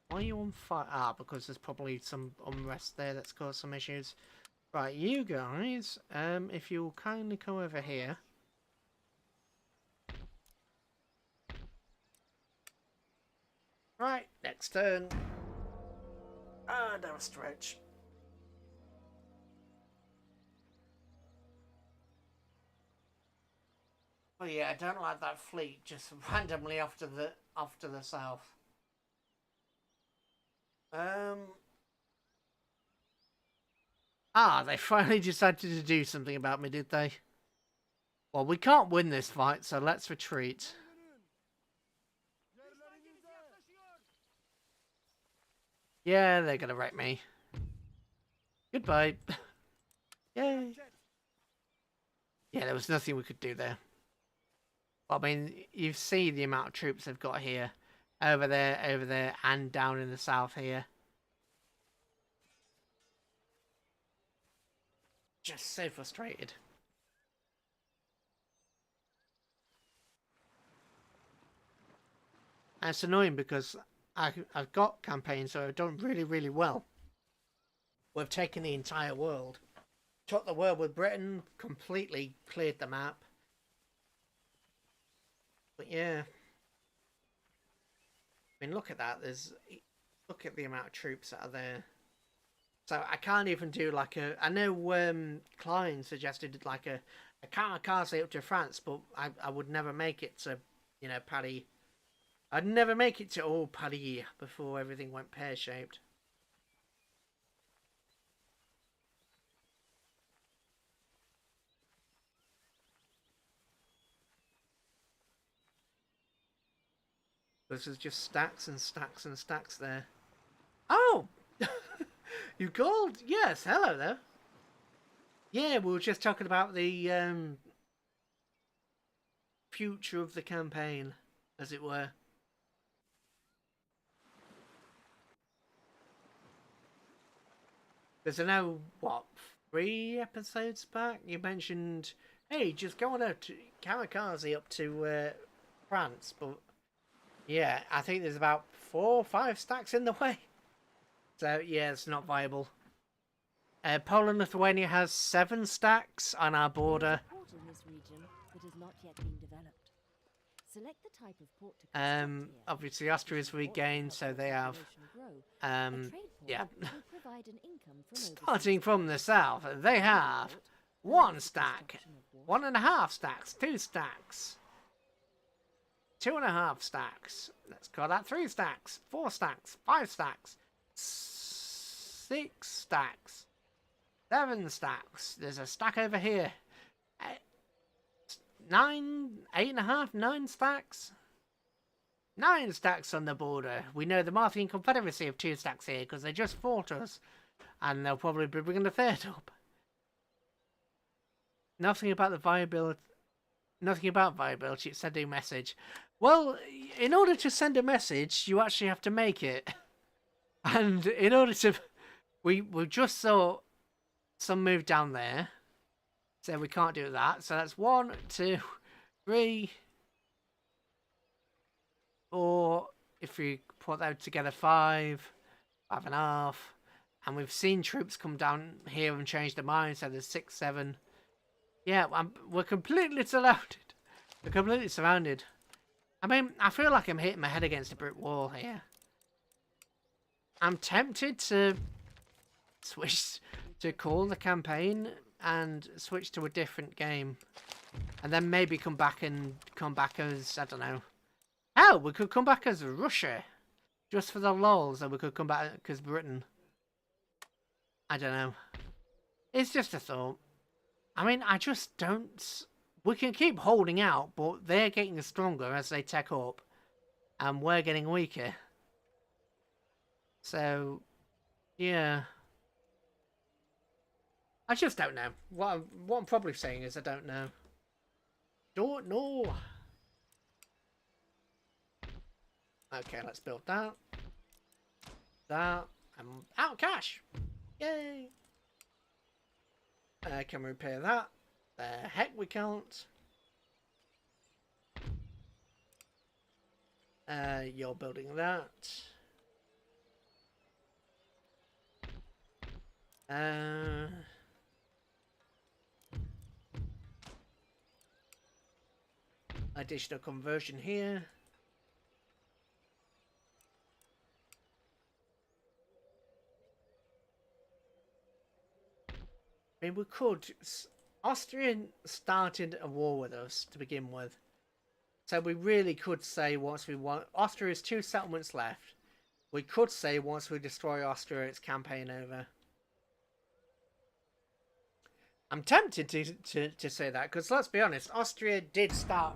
Speaker 1: Why are you on fire? Ah, because there's probably some unrest there that's caused some issues. Right, you guys, if you'll kindly come over here. Right, next turn. Ah, down a stretch. Oh yeah, I don't like that fleet just randomly off to the south. Ah, they finally decided to do something about me, did they? Well, we can't win this fight, so let's retreat. Yeah, they're gonna wreck me. Goodbye. Yay. Yeah, there was nothing we could do there. Well, I mean, you see the amount of troops they've got here. Over there, and down in the south here. Just so frustrated. And it's annoying because I've got campaigns, so I've done really, really well. We've taken the entire world. Took the world with Britain, completely cleared the map. But yeah. I mean, look at that. Look at the amount of troops that are there. So I can't even do like a... I know Klein suggested like a kamikaze up to France, but I would never make it to, you know, Paris. I'd never make it to all Paris before everything went pear-shaped. This is just stacks and stacks and stacks there. Oh! You called? Yes, hello there. Yeah, we were just talking about the future of the campaign, as it were. Because I know, what, 3 episodes back, you mentioned, hey, just go on out to kamikaze up to France, but yeah, I think there's about 4 or 5 stacks in the way. So yeah, it's not viable. Poland Lithuania has 7 stacks on our border.
Speaker 2: Port in this region that has not yet been developed. Select the type of port to construct here.
Speaker 1: Obviously Austria's regained, so they have yeah. Starting from the south, they have 1 stack, 1.5 stacks, 2 stacks, 2.5 stacks. Let's call that 3 stacks, 4 stacks, 5 stacks, 6 stacks, 7 stacks. There's a stack over here. 8.5, 9 stacks. 9 stacks on the border. We know the Martian Confederacy have 2 stacks here because they just fought us. And they'll probably be bringing the 3rd up. Nothing about viability, it's sending a message. Well, in order to send a message, you actually have to make it. And in order to... We just saw some move down there. So we can't do that. So that's 1, 2, 3, 4. If we put that together, 5, 5.5. And we've seen troops come down here and change their mind. So there's 6, 7. Yeah, we're completely surrounded. We're completely surrounded. I mean, I feel like I'm hitting my head against a brick wall here. I'm tempted to switch to call the campaign and switch to a different game. And then maybe come back as, I don't know. Hell, we could come back as Russia. Just for the lols, and we could come back as Britain. I don't know. It's just a thought. I mean, I just don't... We can keep holding out, but they're getting stronger as they tech up. And we're getting weaker. So, yeah. I just don't know. What I'm probably saying is I don't know. Don't know. Okay, let's build that. That. I'm out of cash. Yay. Can we repair that? The heck we can't. You're building that. Additional conversion here. I mean, we could... Austria started a war with us to begin with. So we really could say once we want... Austria has 2 settlements left. We could say once we destroy Austria, it's campaign over. I'm tempted to say that, because let's be honest, Austria did start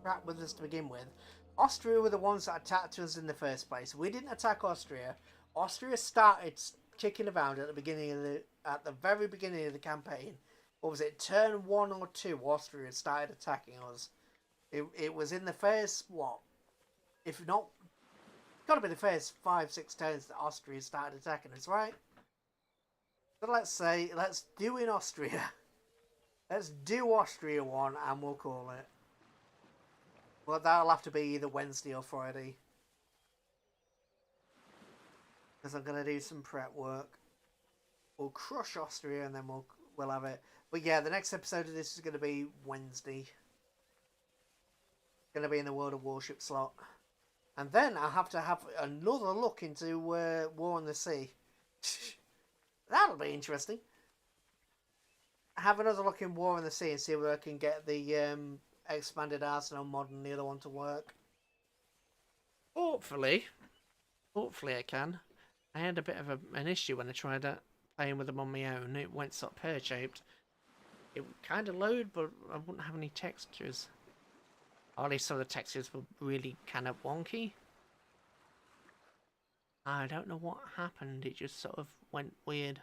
Speaker 1: crap with us to begin with. Austria were the ones that attacked us in the first place. We didn't attack Austria. Austria started kicking around at the very beginning of the campaign. What was it, turn 1 or 2? Austria started attacking us. It was in the first, what, if not, gotta be the first 5-6 turns that Austria started attacking us, right? So let's do in Austria. Let's do Austria 1 and we'll call it. Well, that'll have to be either Wednesday or Friday. Because I'm going to do some prep work. We'll crush Austria and then we'll have it. But yeah, the next episode of this is going to be Wednesday. Going to be in the World of Warship slot. And then I'll have to have another look into War on the Sea. That'll be interesting. Have another look in War on the Sea and see where I can get the expanded arsenal mod and the other one to work. Hopefully I can. I had a bit of an issue when I tried playing with them on my own. It went sort of pear-shaped. It would kind of load, but I wouldn't have any textures. Or at least some of the textures were really kind of wonky. I don't know what happened. It just sort of went weird.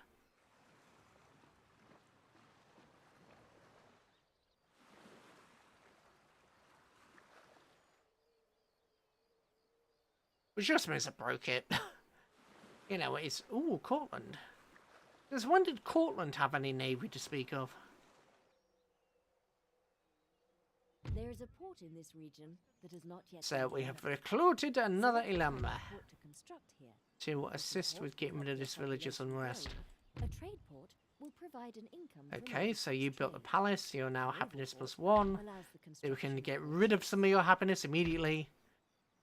Speaker 1: Which just means I broke it. You know, it's... Ooh, Cortland. Because when did Cortland have any navy to speak of?
Speaker 2: There is a port in this region that has not yet...
Speaker 1: So we have recruited another
Speaker 2: Select
Speaker 1: Ilamba
Speaker 2: port to construct here.
Speaker 1: to assist with getting rid of this village's unrest.
Speaker 2: A trade port will provide an income from
Speaker 1: Okay, so
Speaker 2: overseas
Speaker 1: you built the
Speaker 2: trade.
Speaker 1: palace, you're now
Speaker 2: A
Speaker 1: happiness
Speaker 2: naval
Speaker 1: +1.
Speaker 2: allows the
Speaker 1: So we can
Speaker 2: construction
Speaker 1: get
Speaker 2: of
Speaker 1: rid of some of your happiness immediately.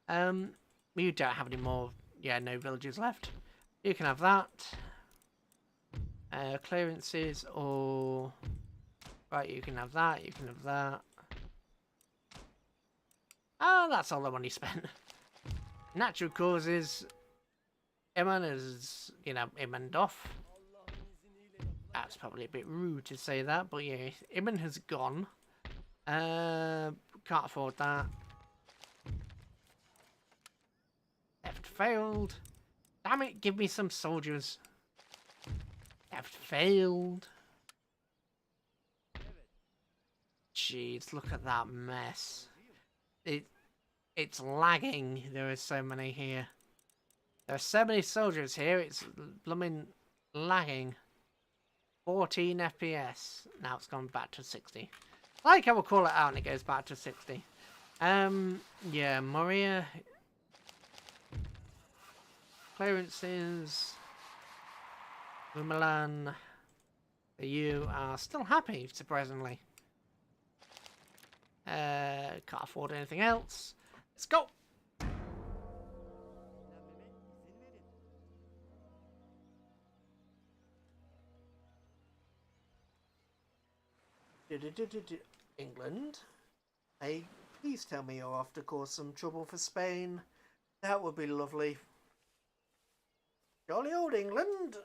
Speaker 1: You don't have any more, no villages left. You can have that. Clearances or... Right, you can have that, you can have that. Oh, that's all the money spent. Natural causes. Iman is, Imaned off.
Speaker 3: Allah'ın izniyle yapılan
Speaker 1: That's probably a bit rude to say that, but yeah, Iman has gone. Can't afford that. Theft failed. Damn it, give me some soldiers. Theft failed. Jeez, look at that mess. It's lagging. There are so many here. There are so many soldiers here. It's blooming lagging. 14 FPS. Now it's gone back to 60. I like how we'll call it out and it goes back to 60. Yeah, Maria. Clearances. Milan. You are still happy, surprisingly. Can't afford anything else. Let's go! England. Hey, please tell me you're off to cause some trouble for Spain. That would be lovely. Jolly old England.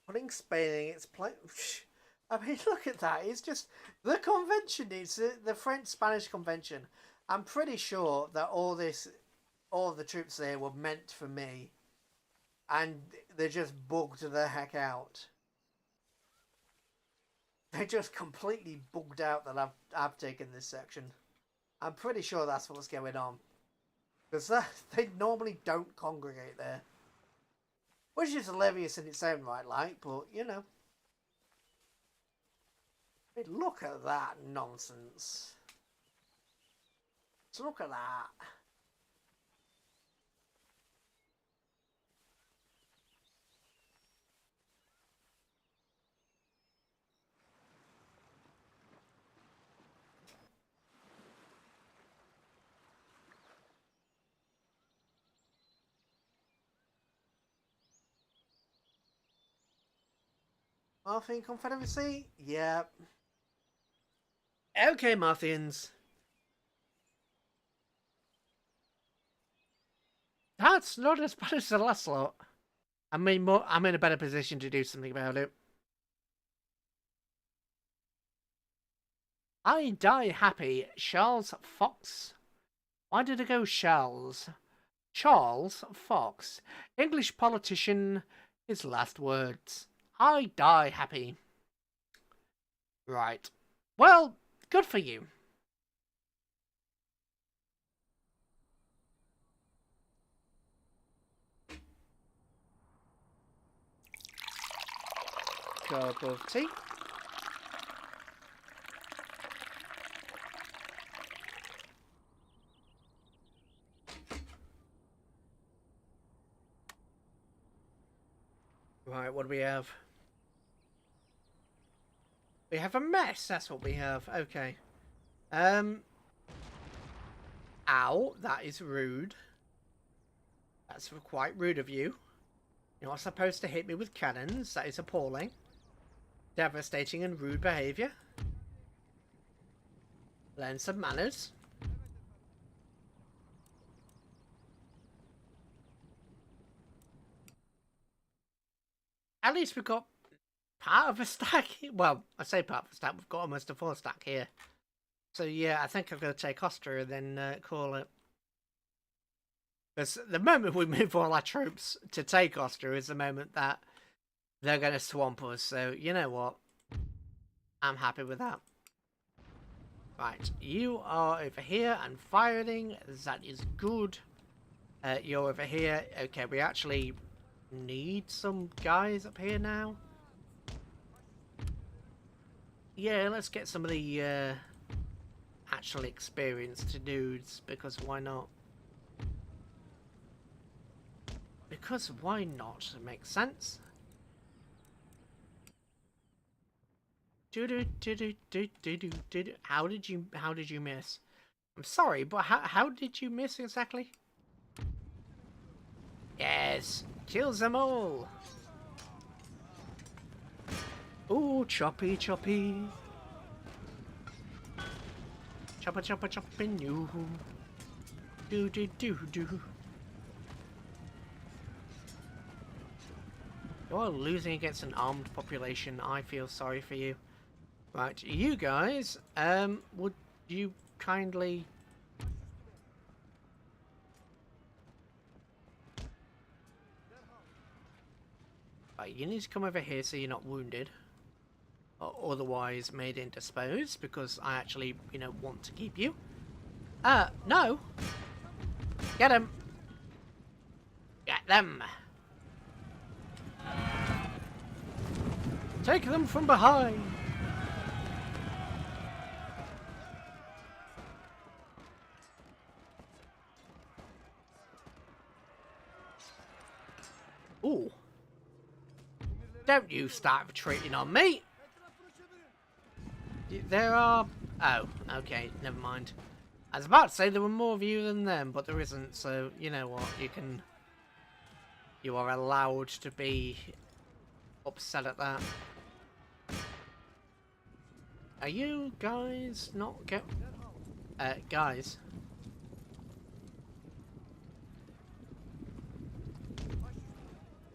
Speaker 1: Putting Spain in its place. I mean, look at that. It's just the convention. It's the French-Spanish convention. I'm pretty sure that all the troops there were meant for me, and they're just bugged the heck out. They're just completely bugged out that I've taken this section. I'm pretty sure that's what's going on, because they normally don't congregate there, which is hilarious in its own right, like. But you know. Look at that nonsense. Just look at that. Marthian Confederacy? Yep. Okay, Marthians. That's not as bad as the last lot. I mean, I'm in a better position to do something about it. I die happy. Charles Fox. Why did I go Charles? Charles Fox. English politician. His last words. I die happy. Right. Well, good for you. Cup of tea. Right, what do we have? We have a mess, that's what we have. Okay. Ow, that is rude. That's quite rude of you. You're not supposed to hit me with cannons. That is appalling. Devastating and rude behaviour. Learn some manners. At least we've got part of a stack. Well, I say part of a stack. We've got almost a 4 stack here. So yeah, I think I'm going to take Austria and then call it. Because the moment we move all our troops to take Austria is the moment that they're going to swamp us. So, you know what? I'm happy with that. Right, you are over here and firing. That is good. You're over here. Okay, we actually need some guys up here now. Yeah, let's get some of the actually experienced dudes, because why not? Because why not? It makes sense. How did you miss? I'm sorry, but how did you miss exactly? Yes, kills them all. Ooh, choppy. Chopper chopping you. Do. You're losing against an armed population. I feel sorry for you. Right, you guys, would you kindly... Right, you need to come over here so you're not wounded. Or otherwise made indisposed, because I actually, you know, want to keep you. No! Get him! Get them! Take them from behind! Ooh. Don't you start retreating on me! There are... Oh, okay, never mind. I was about to say there were more of you than them, but there isn't, so you know what, you can... You are allowed to be upset at that. Are you guys not guys?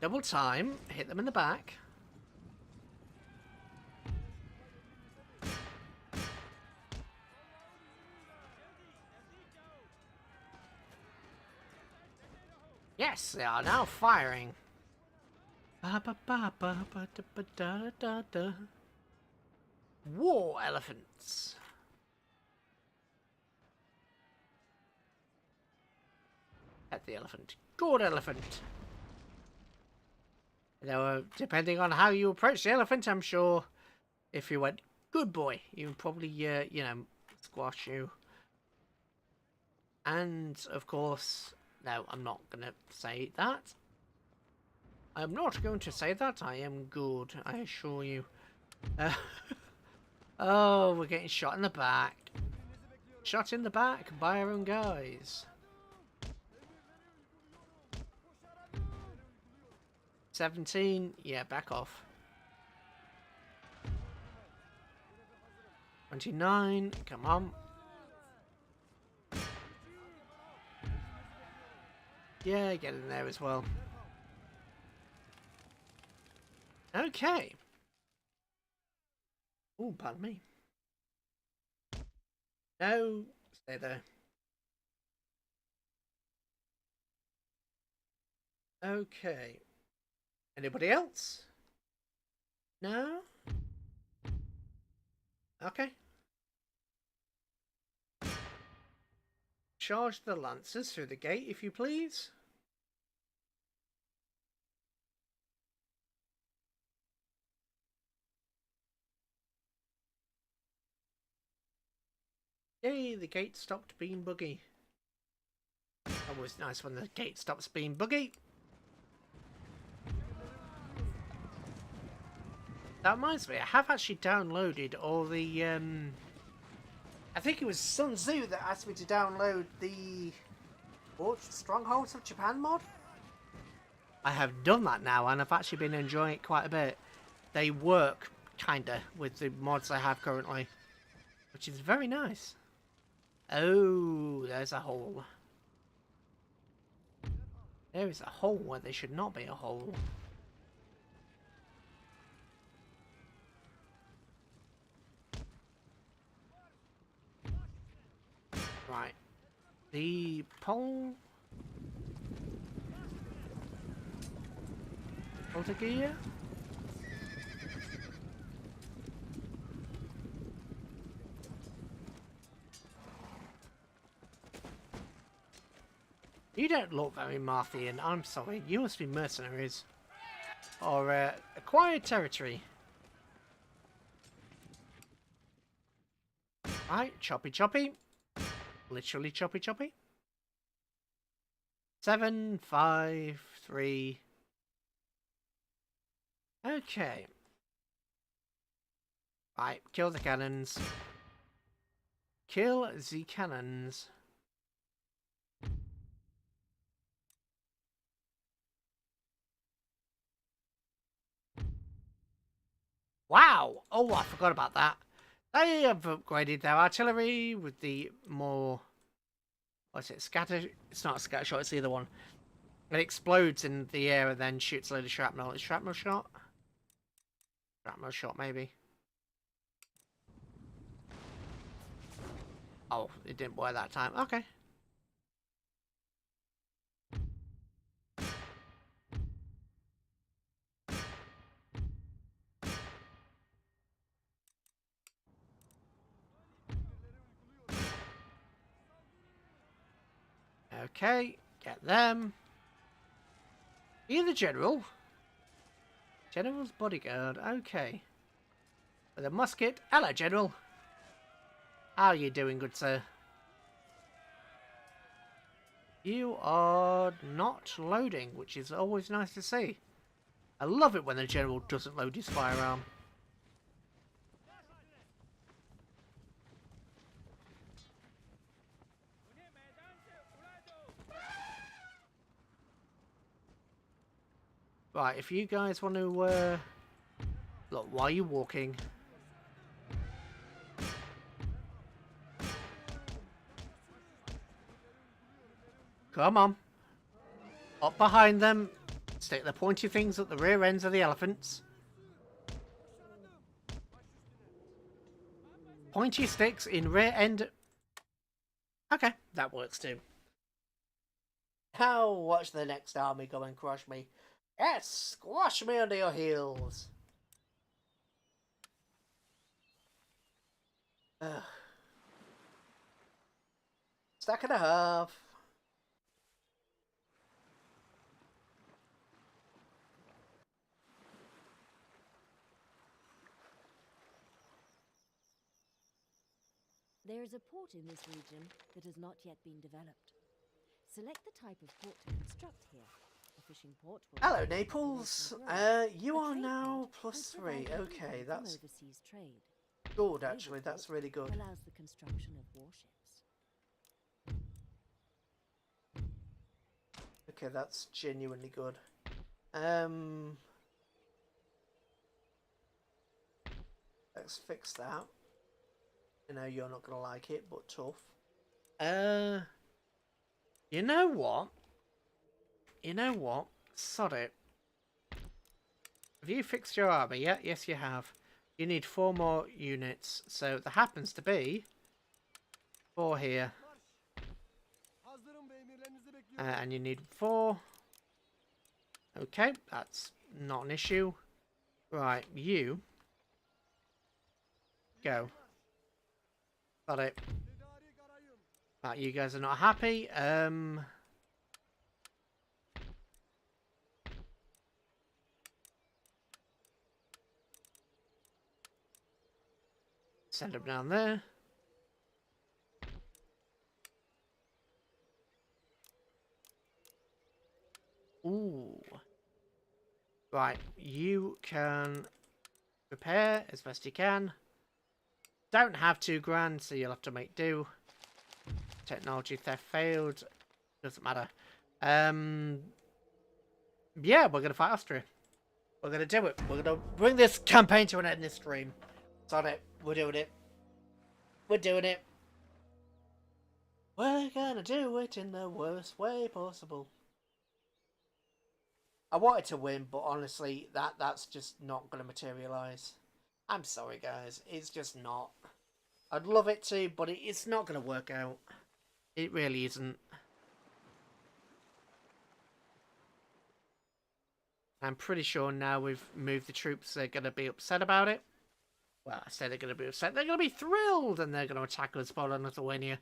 Speaker 1: Double time, hit them in the back. Yes, they are now firing. War elephants. Pet the elephant. Good elephant. You know, depending on how you approach the elephant, I'm sure if you went, good boy, you would probably, you know, squash you. And, of course, no, I'm not going to say that. I'm not going to say that. I am good, I assure you. Oh, we're getting shot in the back. Shot in the back by our own guys. 17, yeah, back off. 29, come on. Yeah, get in there as well. Okay. Oh, pardon me. No, stay there. Okay. Anybody else? No? Okay. Charge the lancers through the gate, if you please. Yay, the gate stopped being buggy. Always nice when the gate stops being buggy. That reminds me, I have actually downloaded all the, I think it was Sun Tzu that asked me to download the Strongholds of Japan mod. I have done that now, and I've actually been enjoying it quite a bit. They work, kinda, with the mods I have currently, which is very nice. Oh, there's a hole. There is a hole where there should not be a hole. Right. The pole... Gear? You don't look very Marthian, I'm sorry. You must be mercenaries. Or, acquired territory. Right, choppy choppy. Literally choppy choppy. 7, 5, 3. Okay. Right, kill the cannons. Kill the cannons. Wow! Oh, I forgot about that. They have upgraded their artillery with the more... What's it? Scatter... It's not a scatter shot, it's the other one. It explodes in the air and then shoots a load of shrapnel. Is shrapnel shot? Shrapnel shot, maybe. Oh, it didn't work that time. Okay. Okay, get them. Are you the general? General's bodyguard. Okay. With a musket. Hello, General. How are you doing, good sir? You are not loading, which is always nice to see. I love it when the General doesn't load his firearm. Right, if you guys want to... Look, why are you walking? Come on. Up behind them. Stick the pointy things at the rear ends of the elephants. Pointy sticks in rear end... Okay, that works too. Now watch the next army go and crush me. Yes, squash me under your heels. Ugh. Stack and a half.
Speaker 2: There is a port in this region that has not yet been developed. Select the type of port to construct here. A fishing port will
Speaker 1: Hello,
Speaker 2: help the
Speaker 1: Naples.
Speaker 2: population grow.
Speaker 1: You
Speaker 2: A
Speaker 1: are
Speaker 2: trade
Speaker 1: now
Speaker 2: port
Speaker 1: plus
Speaker 2: will provide
Speaker 1: 3.
Speaker 2: an
Speaker 1: Okay,
Speaker 2: income
Speaker 1: that's
Speaker 2: from overseas trade.
Speaker 1: good,
Speaker 2: A
Speaker 1: actually.
Speaker 2: naval
Speaker 1: That's
Speaker 2: port
Speaker 1: really good.
Speaker 2: allows the construction of warships.
Speaker 1: Okay, that's genuinely good. Let's fix that. I know you're not gonna like it, but tough. You know what? You know what? Sod it. Have you fixed your army yet? Yes, you have. You need 4 more units. So there happens to be 4 here.
Speaker 3: Hazırım ve emirlerinizi bekliyorum.
Speaker 1: And you need 4. Okay, that's not an issue. Right, you. Go. Got it.
Speaker 3: Tedarik arayın.
Speaker 1: Right, you guys are not happy. Send them down there. Ooh. Right, you can repair as best you can. Don't have 2 grand, so you'll have to make do. Technology theft failed. Doesn't matter. Yeah, we're gonna fight Austria. We're gonna do it. We're gonna bring this campaign to an end this stream. It's on it. We're doing it. We're doing it. We're gonna do it in the worst way possible. I wanted to win, but honestly, that's just not gonna materialise. I'm sorry, guys. It's just not. I'd love it to, but it's not gonna work out. It really isn't. I'm pretty sure now we've moved the troops, they're going to be upset about it. Well, I say they're going to be upset. They're going to be thrilled, and they're going to attack us, Poland, Lithuania.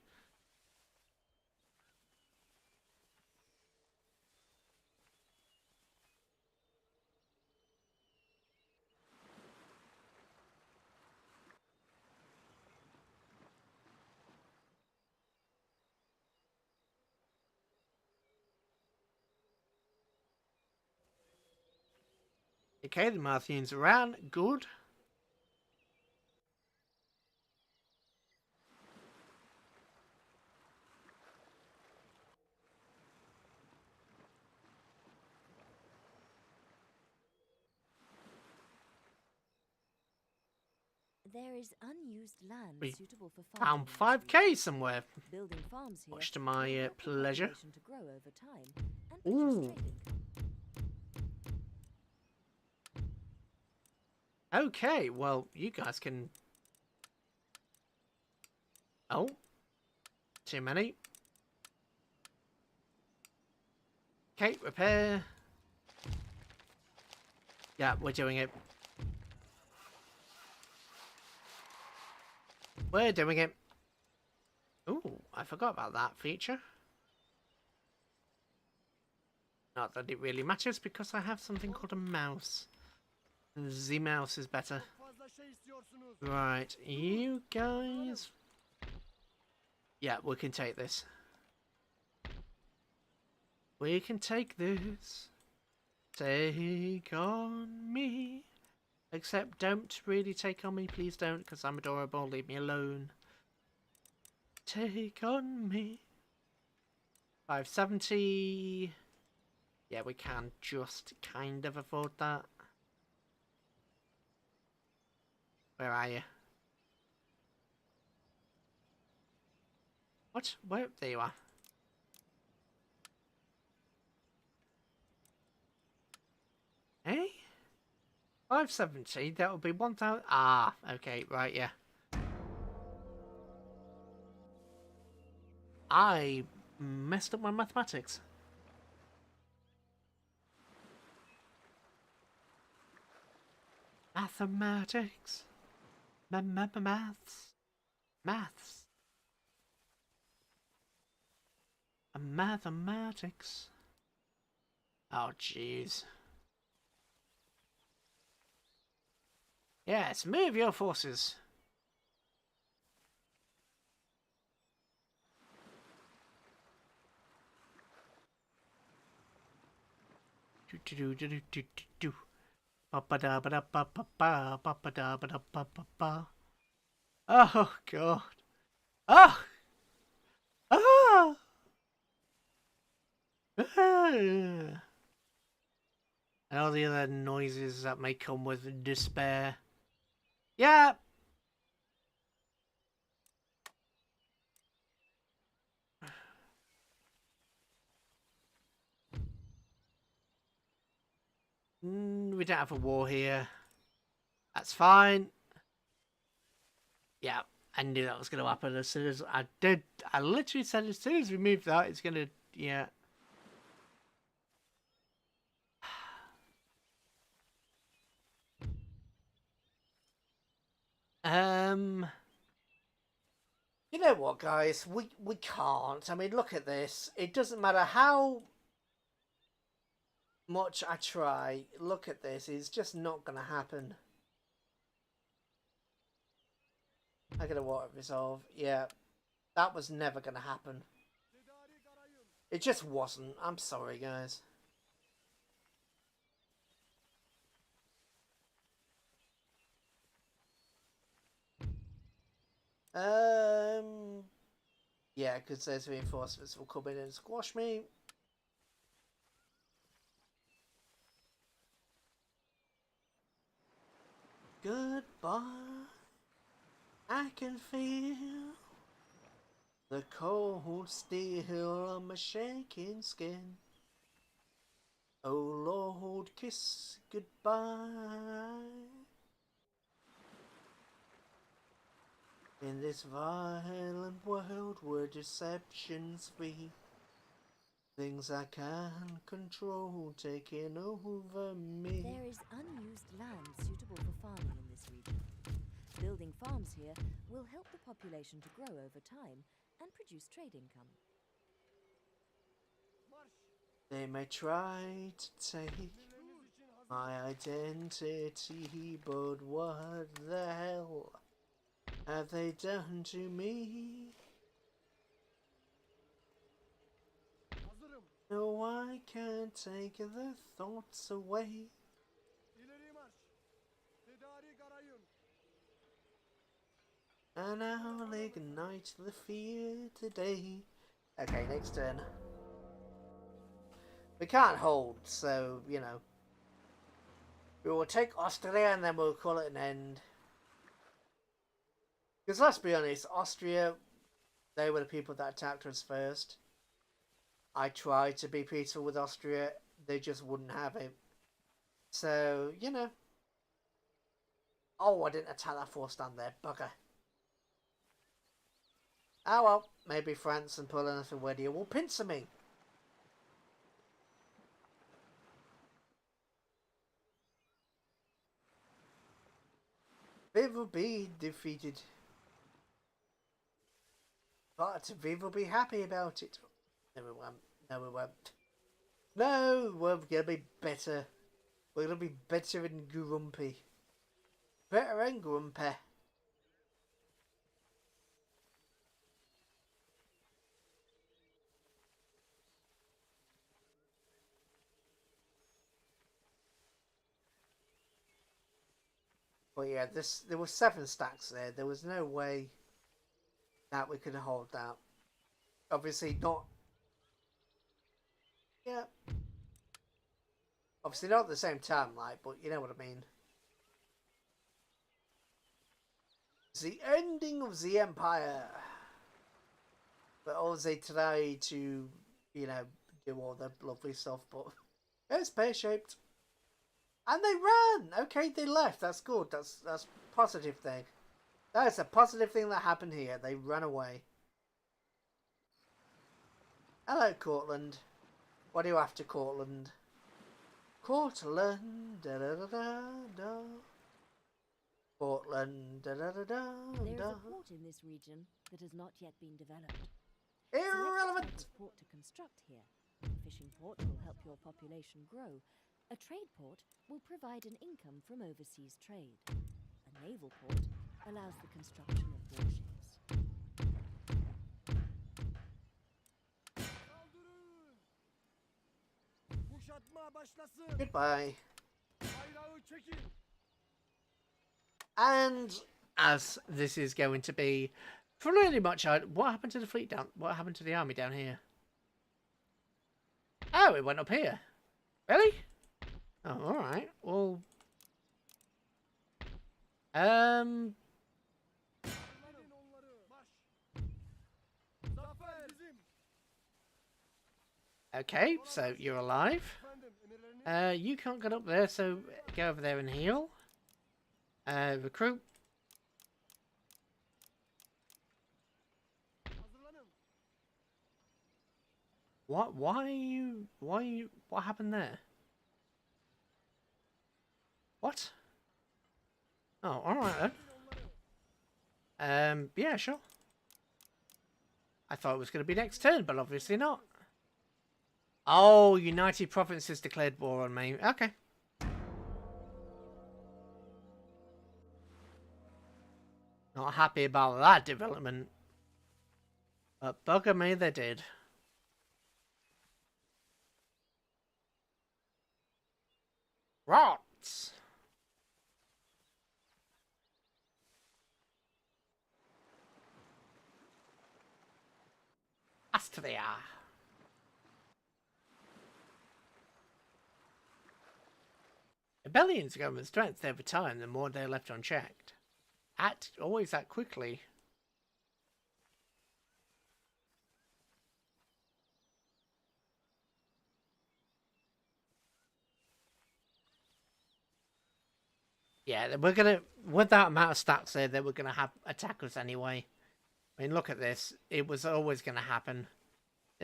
Speaker 1: Okay, the Marthians ran. Good.
Speaker 2: There is unused land
Speaker 1: We
Speaker 2: suitable for
Speaker 1: Found
Speaker 2: farming. in this
Speaker 1: 5k
Speaker 2: region.
Speaker 1: somewhere.
Speaker 2: Building farms here
Speaker 1: Much to
Speaker 2: will
Speaker 1: my
Speaker 2: help the
Speaker 1: pleasure.
Speaker 2: population to grow over time and
Speaker 1: Ooh.
Speaker 2: produce trade income.
Speaker 1: Okay, well, you guys can... Oh. Too many. Okay, repair. Yeah, we're doing it. We're doing it. Ooh, I forgot about that feature. Not that it really matters because I have something called a mouse. The mouse is better.
Speaker 3: Fazla şey istiyorsunuz.
Speaker 1: Right, you guys. Yeah, we can take this. We can take this. Take on me. Except don't really take on me, please don't, because I'm adorable. Leave me alone. Take on me. 570. Yeah, we can just kind of afford that. Where are you? What? Where? There you are. Hey? 570, that would be 1,000. Ah, okay, right, yeah. I messed up my mathematics. Mathematics. Maths. Maths. Mathematics. Oh, jeez. Yes, move your forces. Do do do do do do do. Ba ba da ba da ba ba ba ba ba da ba da ba ba ba. Oh God. Ah. Ah. Ah. And all the other noises that may come with despair. Yeah. We don't have a war here. That's fine. Yeah, I knew that was going to happen as soon as I did. I literally said as soon as we move that, it's going to, yeah. You know what, guys? We can't. I mean, look at this. It doesn't matter how much I try. Look at this. It's just not going to happen. I gotta water resolve. Yeah, that was never going to happen.
Speaker 3: Tedarik arayın.
Speaker 1: It just wasn't. I'm sorry, guys. Yeah, because those reinforcements will come in and squash me. Goodbye. I can feel the cold steel on my shaking skin. Oh Lord, kiss goodbye. In this violent world where deception's free, things I can't control taking over me.
Speaker 2: There is unused land suitable for farming in this region. Building farms here will help the population to grow over time and produce trade income.
Speaker 3: Marş.
Speaker 1: They may try to take
Speaker 3: Emirleriniz için hazır.
Speaker 1: my identity, but what the hell have they done to me?
Speaker 3: Hazırım.
Speaker 1: No, I can't take the thoughts away.
Speaker 3: İleri marş. Tedarik arayın.
Speaker 1: And I'll ignite the fear today. Okay, next turn. We can't hold, so, you know. We will take Austria and then we'll call it an end. Because let's be honest, Austria, they were the people that attacked us first. I tried to be peaceful with Austria, they just wouldn't have it. So, you know. Oh, I didn't attack that force down there, bugger. Oh well, maybe France and Poland and Lithuania will pincer me. They will be defeated. But we will be happy about it. No, we won't. No, we won't. No, we're gonna be better. We're gonna be better and grumpy. Better and grumpy. But yeah, there were 7 stacks there. There was no way that we could hold that. Obviously not. Yeah. Obviously not at the same time, like, but you know what I mean. It's the ending of the Empire. But also they try to, you know, do all the lovely stuff, but it's pear-shaped. And they ran! Okay, they left. That's good. That's a positive thing. That is a positive thing that happened here. They ran away. Hello, Cortland. What are you after, Cortland? Cortland, da da da da da. Portland, da da da da
Speaker 2: There is
Speaker 1: da.
Speaker 2: a port in this region that has not yet been developed.
Speaker 1: Irrelevant.
Speaker 2: Select a port to construct here. A fishing port will help your population grow. A trade port will provide an income from overseas trade. A naval port allows the construction of warships.
Speaker 3: Saldırın! Kuşatma başlasın.
Speaker 1: Goodbye.
Speaker 3: Bayrağı çekin.
Speaker 1: And as this is going to be pretty much, what happened to the fleet down? What happened to the army down here? Oh, it went up here. Really? Oh, all right. Well,
Speaker 3: Kaldırın onları. Marş. Zafer bizim.
Speaker 1: okay. So you're alive.
Speaker 3: Efendim emirleriniz.
Speaker 1: You can't get up there, so go over there and heal. Recruit.
Speaker 3: Hazırlanın.
Speaker 1: What? Why are you? What happened there? What? Oh, all right then.
Speaker 3: Onları.
Speaker 1: Yeah, sure. I thought it was going to be next turn, but obviously not. Oh, United Provinces declared war on me. Okay. Not happy about that development. But bugger me, they did. Rots! Austria! Rebellions government strength over time, the more they're left unchecked. Act always that quickly. Yeah, we're gonna, with that amount of stacks there, they were gonna have attack us anyway. I mean, look at this. It was always gonna happen.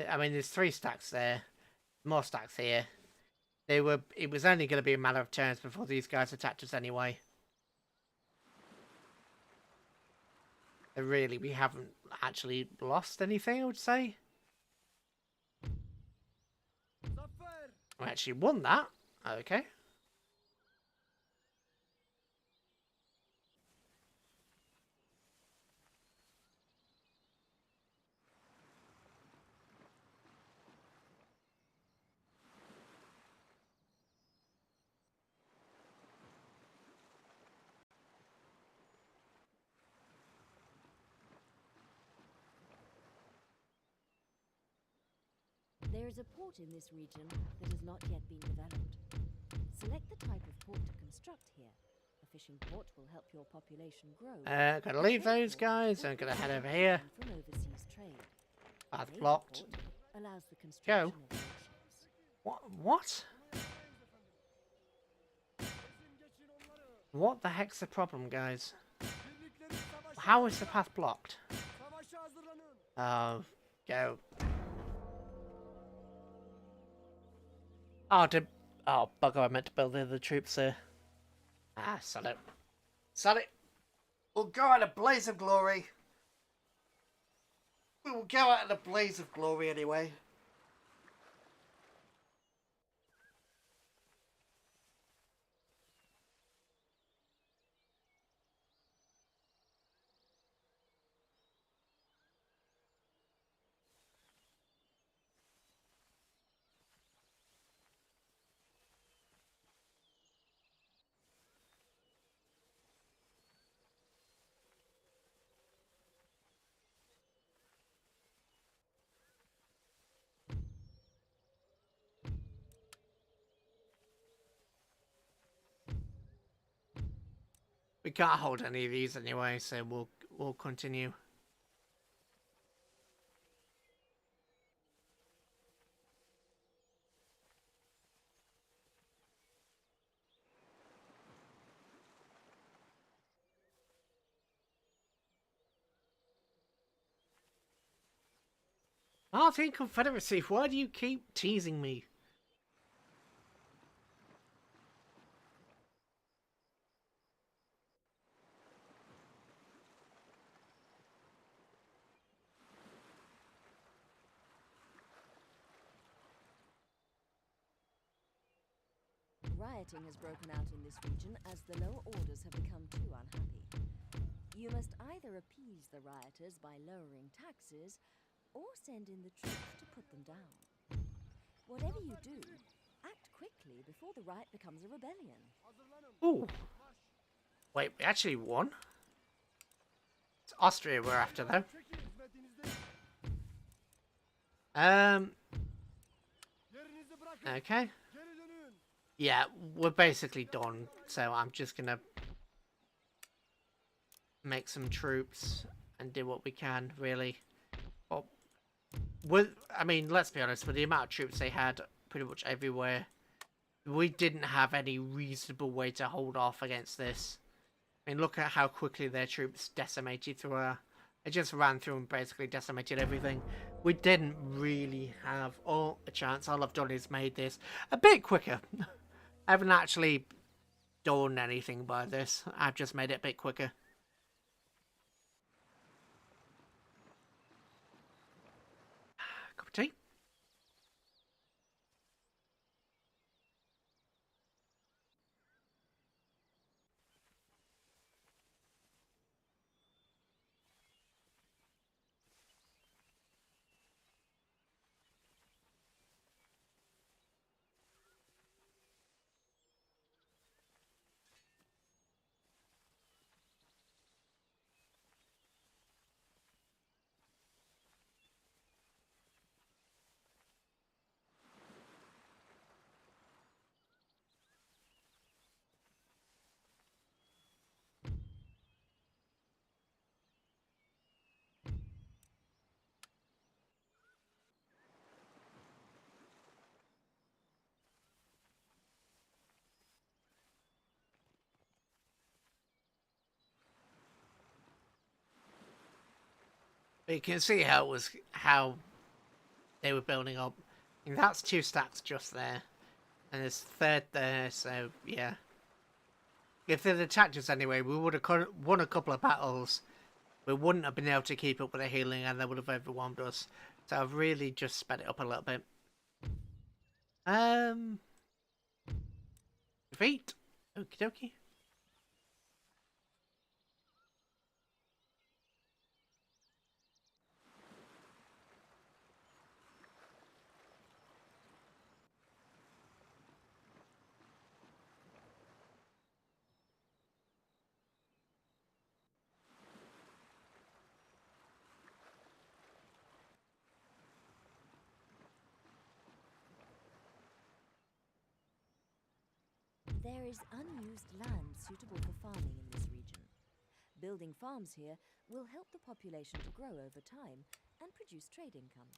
Speaker 1: I mean, there's 3 stacks there, more stacks here. It was only gonna be a matter of turns before these guys attacked us anyway. Really, we haven't actually lost anything, I would say.
Speaker 3: Zafer.
Speaker 1: We actually won that. Okay.
Speaker 2: There is a port in this region that has not yet been developed. Select the type of port to construct here. A fishing port will help your population grow.
Speaker 1: Gotta leave those guys. I'm gonna head over here.
Speaker 2: From overseas trade.
Speaker 1: Path
Speaker 2: Naval
Speaker 1: blocked.
Speaker 2: port allows the construction of warships.
Speaker 1: What?
Speaker 3: Kesin geçin onları.
Speaker 1: What the heck's the problem, guys?
Speaker 3: Birlikleri savaşa
Speaker 1: How is the path blocked?
Speaker 3: Savaşa hazırlanın.
Speaker 1: Go. Oh, oh, bugger, I meant to build the other troops there. Ah, sod it. Sod it. We'll go out in a blaze of glory. We will go out in a blaze of glory anyway. We can't hold any of these anyway, so we'll continue. Martin Confederacy, why do you keep teasing me?
Speaker 2: Rioting has broken out in this region as the lower orders have become too unhappy. You must either appease the rioters by lowering taxes, or send in the troops to put them down. Whatever you do, act quickly before the riot becomes a rebellion.
Speaker 1: Ooh. Wait, we actually won? It's Austria we're after, though. Okay. Yeah, we're basically done, so I'm just gonna make some troops and do what we can, really. Well, I mean, let's be honest, with the amount of troops they had pretty much everywhere, we didn't have any reasonable way to hold off against this. I mean, look at how quickly their troops decimated through our... They just ran through and basically decimated everything. We didn't really have a chance. All I've done is made this a bit quicker. I haven't actually done anything by this. I've just made it a bit quicker. Cup of tea. But you can see how they were building up. And that's 2 stacks just there. And there's third there, so yeah. If they'd attacked us anyway, we would have won a couple of battles. We wouldn't have been able to keep up with the healing and they would have overwhelmed us. So I've really just sped it up a little bit. Defeat. Okie dokie.
Speaker 2: There is unused land suitable for farming in this region. Building farms here will help the population to grow over time and produce trade income.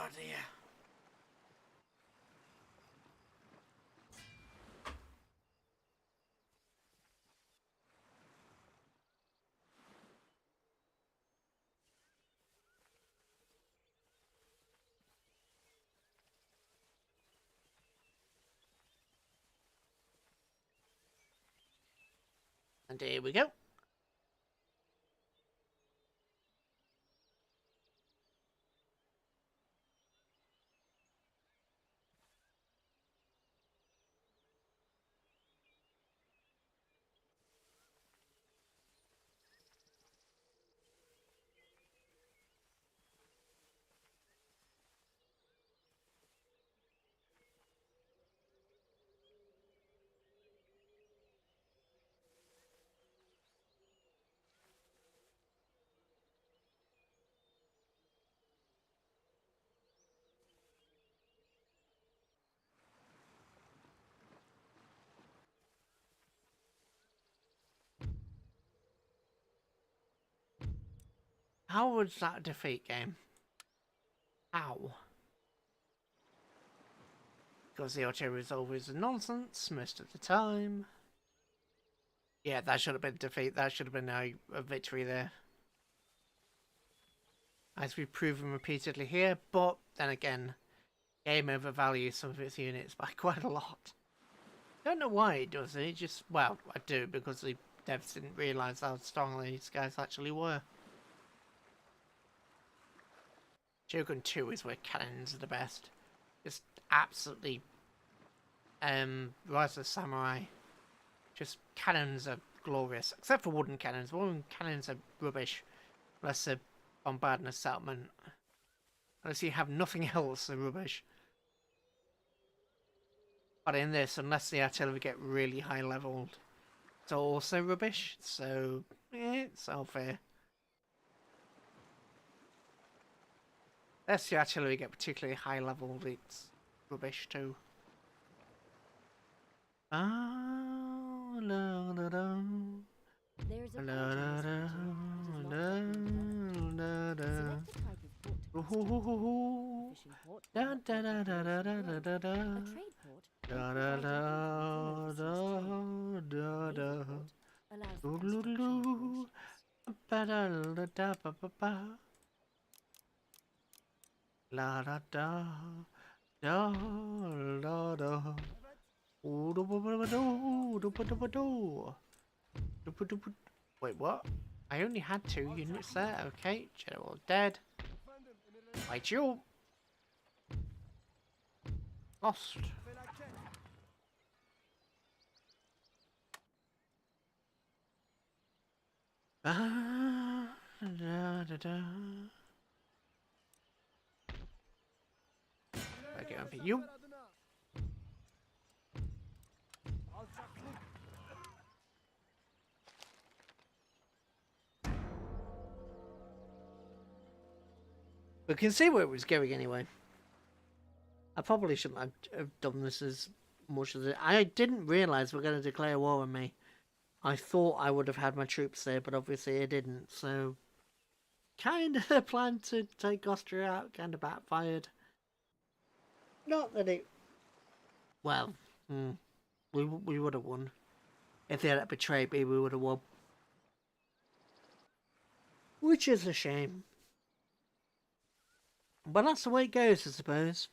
Speaker 1: Oh dear. And here we go. How was that a defeat game? How? Because the auto resolve is nonsense most of the time. Yeah, that should have been defeat. That should have been a victory there. As we've proven repeatedly here, but then again, game overvalues some of its units by quite a lot. Don't know why it does it, just, well, I do, because the devs didn't realise how strong these guys actually were. Shogun 2 is where cannons are the best. Just absolutely, Rise of the Samurai. Just cannons are glorious, except for wooden cannons. Wooden cannons are rubbish, unless they're bombarding a settlement. Unless you have nothing else, they're rubbish. But in this, unless the artillery get really high leveled, it's also rubbish. So, it's all fair. Unless the artillery get particularly high leveled, it's rubbish too. Ah, la, la, la.
Speaker 2: There's a
Speaker 1: La,
Speaker 2: forge in
Speaker 1: la,
Speaker 2: this region,
Speaker 1: la,
Speaker 2: which is locked up in
Speaker 1: la,
Speaker 2: the
Speaker 1: la.
Speaker 2: Select a type of port to
Speaker 1: Da
Speaker 2: construct.
Speaker 1: da da da da da da da
Speaker 2: A fishing port will help your
Speaker 1: da.
Speaker 2: population grow. A trade port
Speaker 1: Da
Speaker 2: will
Speaker 1: da
Speaker 2: provide an income
Speaker 1: da
Speaker 2: from overseas trade.
Speaker 1: da
Speaker 2: A
Speaker 1: da.
Speaker 2: naval port allows the
Speaker 1: Doo doo
Speaker 2: construction of
Speaker 1: doo.
Speaker 2: warships.
Speaker 1: Ba da da da ba ba ba. La da da da da da. Ooh, do ba ba ba do do ba do ba do. Do ba do ba. Wait, what? I only had 2 units there. Okay, general dead.
Speaker 3: Efendim, emirleriniz
Speaker 1: Fight you. Lost.
Speaker 3: felaket.
Speaker 1: Ah, da da da. Okay, on for you.
Speaker 3: Zafer adına. Alçaklık.
Speaker 1: We can see where it was going anyway. I probably shouldn't have done this as much as it. I didn't realise we're going to declare war on me. I thought I would have had my troops there, but obviously I didn't. So, kind of planned to take Austria out, kind of backfired. Not that it. Well, we would have won. If they had betrayed me, we would have won. Which is a shame. But that's the way it goes, I suppose.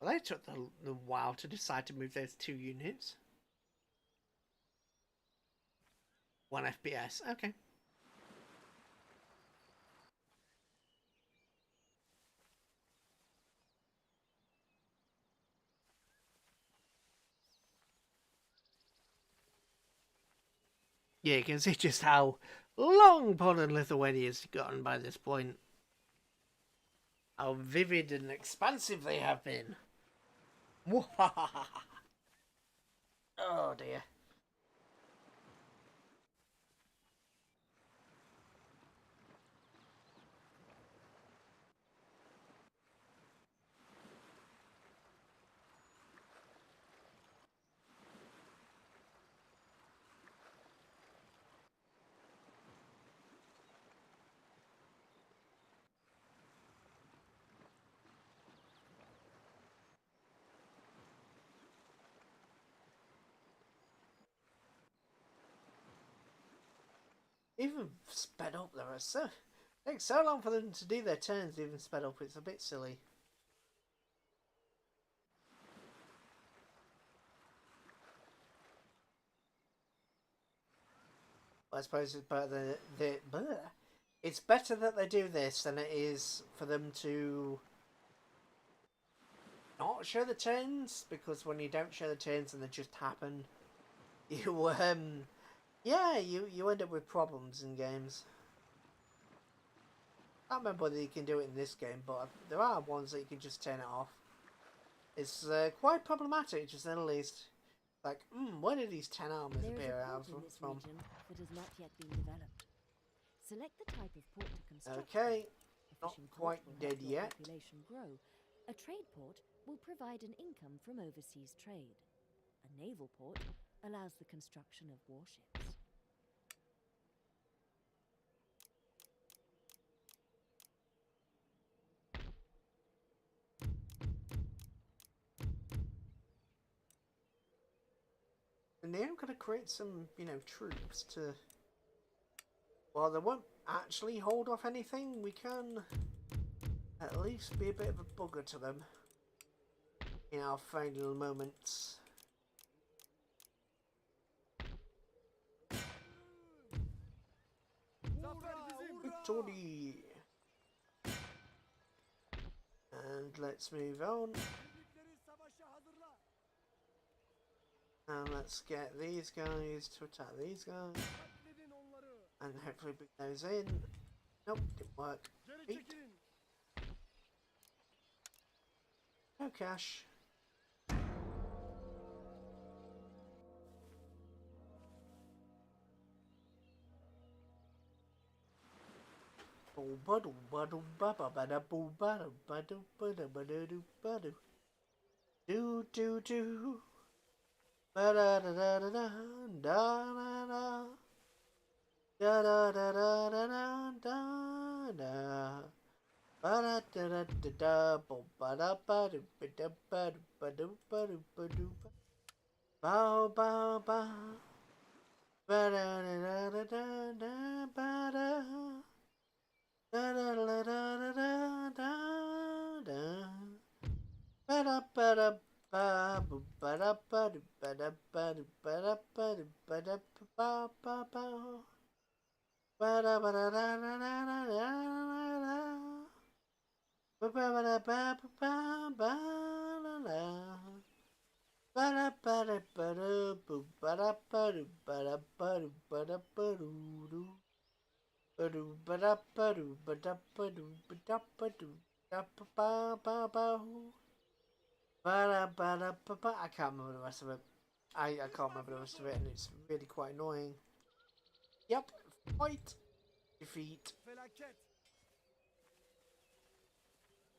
Speaker 1: Well, they took the while to decide to move those 2 units. 1 FPS, okay. Yeah, you can see just how long Poland and Lithuania's gotten by this point. How vivid and expansive they have been. Oh dear. Even sped up there. It takes so long for them to do their turns even sped up. It's a bit silly. I suppose it's better it's better that they do this than it is for them to not show the turns, because when you don't show the turns and they just happen, you yeah, you end up with problems in games. I can't remember whether you can do it in this game, but there are ones that you can just turn it off. It's quite problematic, to say the least. Like, where did these 10 armies appear out
Speaker 2: There is a
Speaker 1: from?
Speaker 2: port in this region that has not yet been developed. Select the type of port to construct.
Speaker 1: Okay,
Speaker 2: A
Speaker 1: not
Speaker 2: fishing port
Speaker 1: quite
Speaker 2: will
Speaker 1: dead
Speaker 2: help your
Speaker 1: yet.
Speaker 2: population grow. A trade port will provide an income from overseas trade. A naval port allows the construction of warships.
Speaker 1: And now I'm going to create some, troops to... Well, they won't actually hold off anything. We can at least be a bit of a bugger to them in our final moments. Victory! And let's move on.
Speaker 3: Birlikleri savaşa hazırla.
Speaker 1: And let's get these guys to attack these guys.
Speaker 3: Katledin onları.
Speaker 1: And hopefully bring those in. Nope, didn't work.
Speaker 3: Geri
Speaker 1: Beat.
Speaker 3: çekilin.
Speaker 1: No cash. Do do do. Ba da da da da da da da da da da da da da da da. Ba da da da da da. Ba da ba do ba da ba do ba do ba do ba do ba. Bow bow bow. Ba da da da da da ba da. Da da da da da da da. Ba da ba da. Ba ba da ba do ba da ba do ba da ba do ba da ba ba ba. Ba da ba da da da da da da da. Ba ba ba da ba ba ba la la. Ba da ba da ba da ba da ba do ba da ba do ba da ba do do. Ba do ba da ba do ba da ba do ba da ba do da ba ba ba ba. Ba-da-ba-da-ba-ba. I can't remember the rest of it. I can't remember the rest of it, and it's really quite annoying. Yep, fight, defeat.
Speaker 3: Felaket.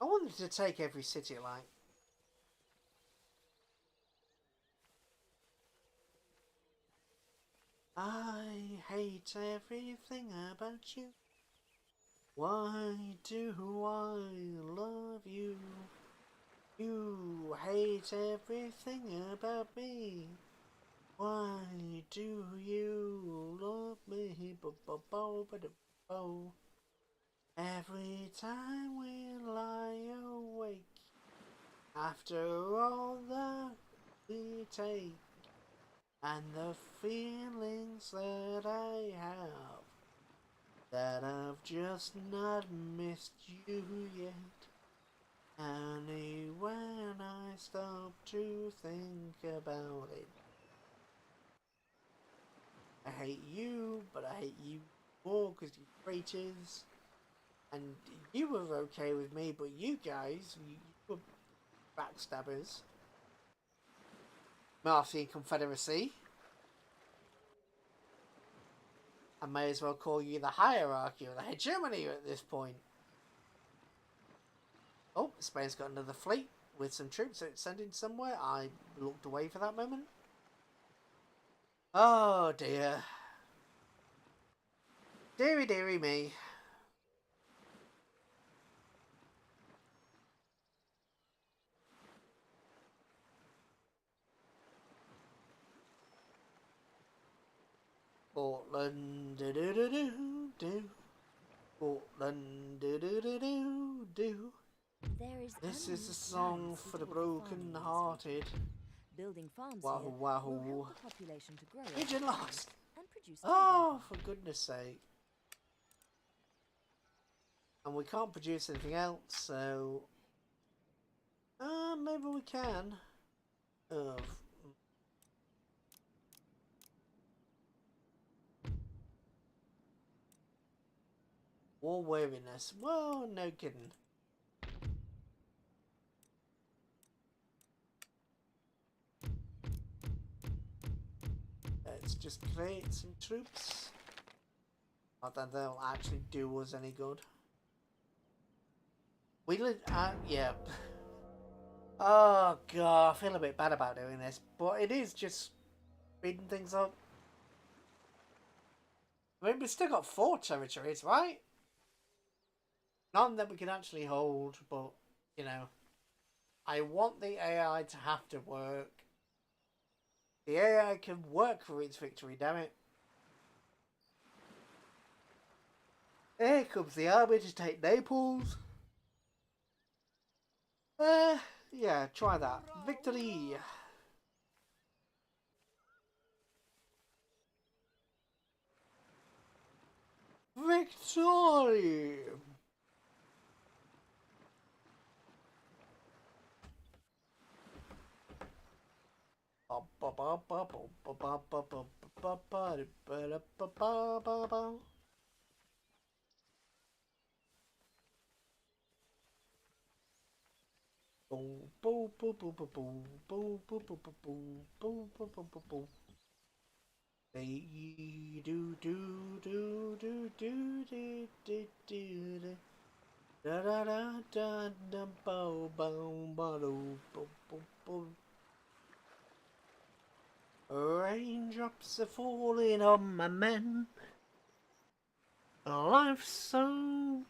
Speaker 1: I wanted to take every city, like. I hate everything about you. Why do I love you? You hate everything about me. Why do you love me? Bo-bo-bo-ba-da-bo. Every time we lie awake, after all that we take, and the feelings that I have, that I've just not missed you yet. Only when I stop to think about it. I hate you, but I hate you more because you're traitors. And you were okay with me, but you guys, you were backstabbers. Marthian Confederacy. I may as well call you the hierarchy or the hegemony at this point. Oh, Spain's got another fleet with some troops that it's sending somewhere. I looked away for that moment. Oh dear. Deary, deary me. Portland, do do do do do. Portland, do do do do do. This is a song for the broken-hearted.
Speaker 2: Building farms
Speaker 1: Wahoo,
Speaker 2: here will
Speaker 1: wahoo.
Speaker 2: help the population to grow
Speaker 1: Pigeon lost.
Speaker 2: and produce
Speaker 1: Oh, for goodness sake. And we can't produce anything else, so... maybe we can. Oh. War weariness. Well, no kidding. Let's just create some troops. Not that they'll actually do us any good. We live, yeah. Oh god, I feel a bit bad about doing this, but it is just speeding things up. I mean, we've still got 4 territories, right? None that we can actually hold, but, you know. I want the AI to have to work. The AI can work for its victory, damn it. Here comes the army to take Naples. Yeah, try that. Victory! Victory! Raindrops are falling on my men. Life's so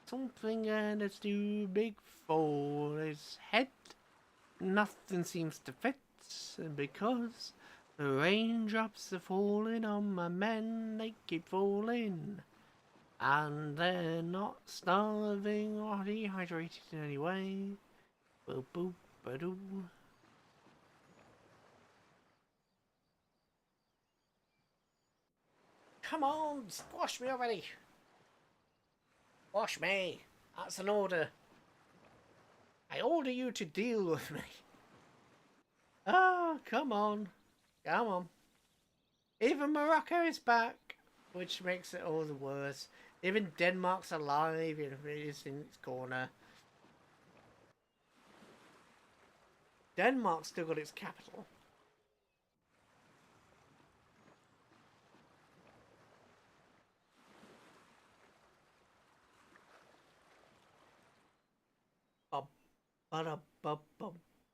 Speaker 1: something and it's too big for his head. Nothing seems to fit because the raindrops are falling on my men. They keep falling. And they're not starving or dehydrated in any way. Boop boop ba-doo. Come on, squash me already. Squash me. That's an order. I order you to deal with me. Ah, come on. Come on. Even Morocco is back, which makes it all the worse. Even Denmark's alive, if it is in its corner. Denmark's still got its capital.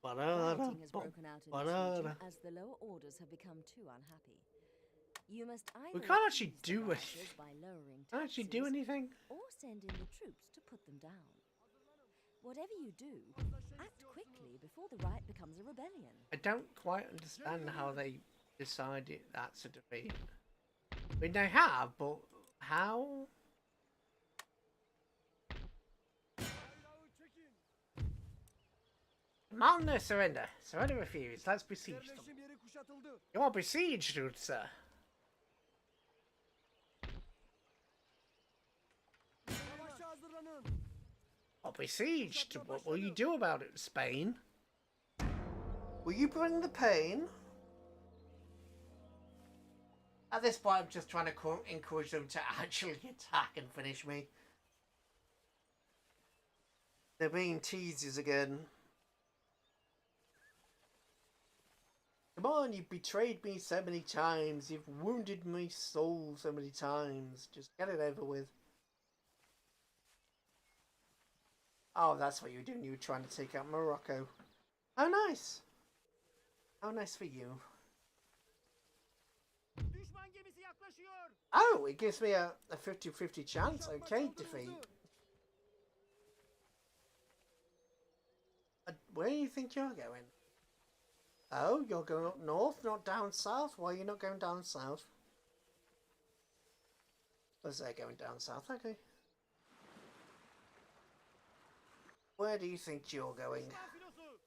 Speaker 2: Rioting has broken out in this region as the lower orders have become too unhappy. You must either
Speaker 1: We can't actually
Speaker 2: appease the
Speaker 1: do
Speaker 2: rioters
Speaker 1: anything.
Speaker 2: by lowering
Speaker 1: Can't actually do
Speaker 2: taxes,
Speaker 1: anything.
Speaker 2: or send in the troops to put them down. Whatever you do, act quickly before the riot becomes a rebellion.
Speaker 1: I don't quite understand how they decided that's a defeat. I mean, they have, but how? Command their surrender. Surrender refused. Let's besiege them.
Speaker 3: Yerleşim yeri kuşatıldı.
Speaker 1: You are besieged, good sir.
Speaker 3: Savaşa hazırlanın.
Speaker 1: Are besieged. What will you do about it, Spain? Will you bring the pain? At this point, I'm just trying to encourage them to actually attack and finish me. They're being teasers again. Come on, you've betrayed me so many times. You've wounded my soul so many times. Just get it over with. Oh, that's what you were doing. You were trying to take out Morocco. How nice. How nice for you.
Speaker 3: Düşman gemisi yaklaşıyor.
Speaker 1: Oh, it gives me a 50-50 chance. Okay, defeat. Where do you think you're going? Oh, you're going up north, not down south? Why are you not going down south? Was they going down south? Okay. Where do you think you're going?
Speaker 3: Düşman filosu.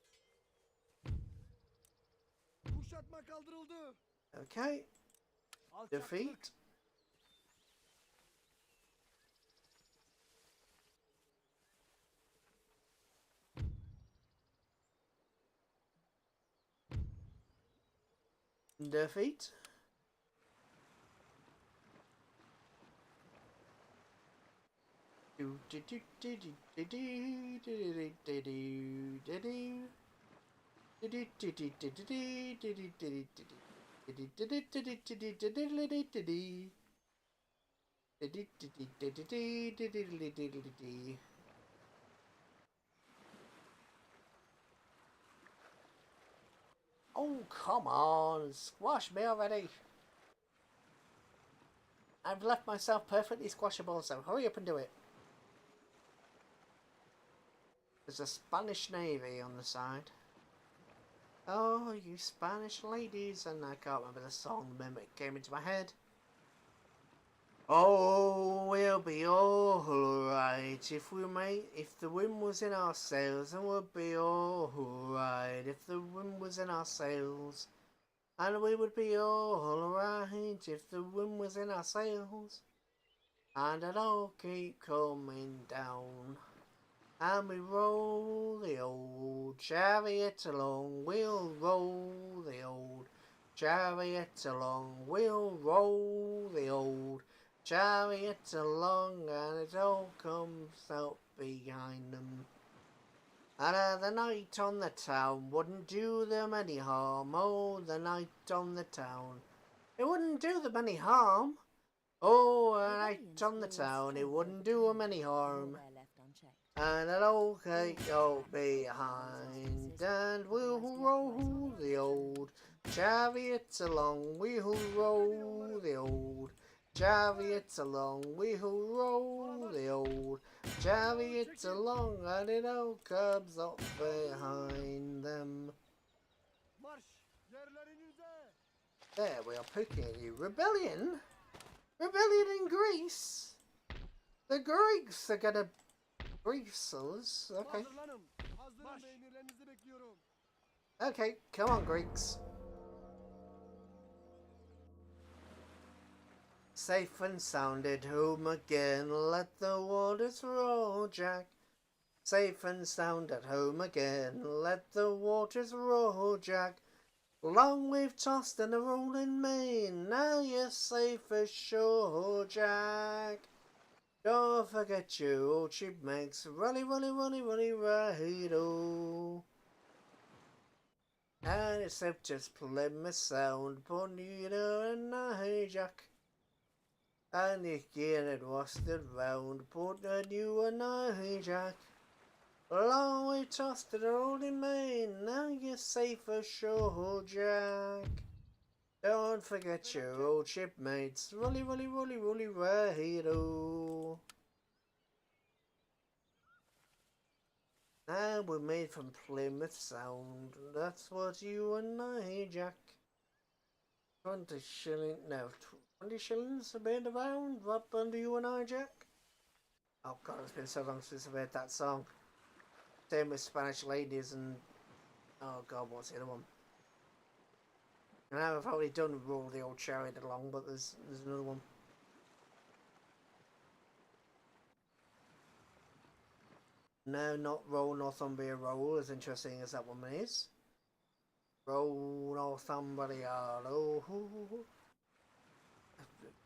Speaker 3: Kuşatma kaldırıldı.
Speaker 1: Okay.
Speaker 3: Alçaklık.
Speaker 1: Defeat. Defeat. Oh, come on, squash me already. I've left myself perfectly squashable, so hurry up and do it. There's a Spanish Navy on the side. Oh, you Spanish ladies, and I can't remember the song, the moment it came into my head. Oh, we'll be alright if the wind was in our sails, and we'll be alright if the wind was in our sails. And we would be alright if the wind was in our sails. And it'd all keep coming down. And we roll the old chariot along, we'll roll the old chariot along, we'll roll the old chariot along, and it all comes out behind them. And the night on the town wouldn't do them any harm. Oh, the night on the town, it wouldn't do them any harm. Oh, a night on the town, it wouldn't do them any harm. And an old cake go behind, and we'll roll the old chariot along. We'll roll the old chariot along. We'll roll the old chariot along, and it all comes up behind them.
Speaker 3: Marş yerlerinize.
Speaker 1: There, we are picking at you. Rebellion? Rebellion in Greece? The Greeks are gonna Greece us. Okay.
Speaker 3: Hazırlanın. Hazırım ve emirlerinizi bekliyorum.
Speaker 1: Okay, come on, Greeks. Safe and sound at home again, let the waters roll, Jack. Safe and sound at home again, let the waters roll, Jack. Long we've tossed in a rolling main, now you're safe ashore, Jack. Don't forget your old shipmates, rally, rally, rally, rally, right-o. And it's safe just Plymouth Sound, Bonito and Hijack. And again it was the round, Port you and Hijack. Long we tossed it all in Maine, now you're safe ashore, Jack. Don't forget your old shipmates, rolly, rolly, rolly, rolly, right-o. Now we're made from Plymouth Sound, that's what you and I, Jack. 20 shillings, no, 20 shillings a bit around, what under you and I, Jack? Oh god, it's been so long since I've heard that song. Same with Spanish ladies and, oh god, what's the other one? Now I've already done roll the old chariot along, but there's another one. No, not roll Northumbria roll, as interesting as that one is. Roll Northumbria, oh,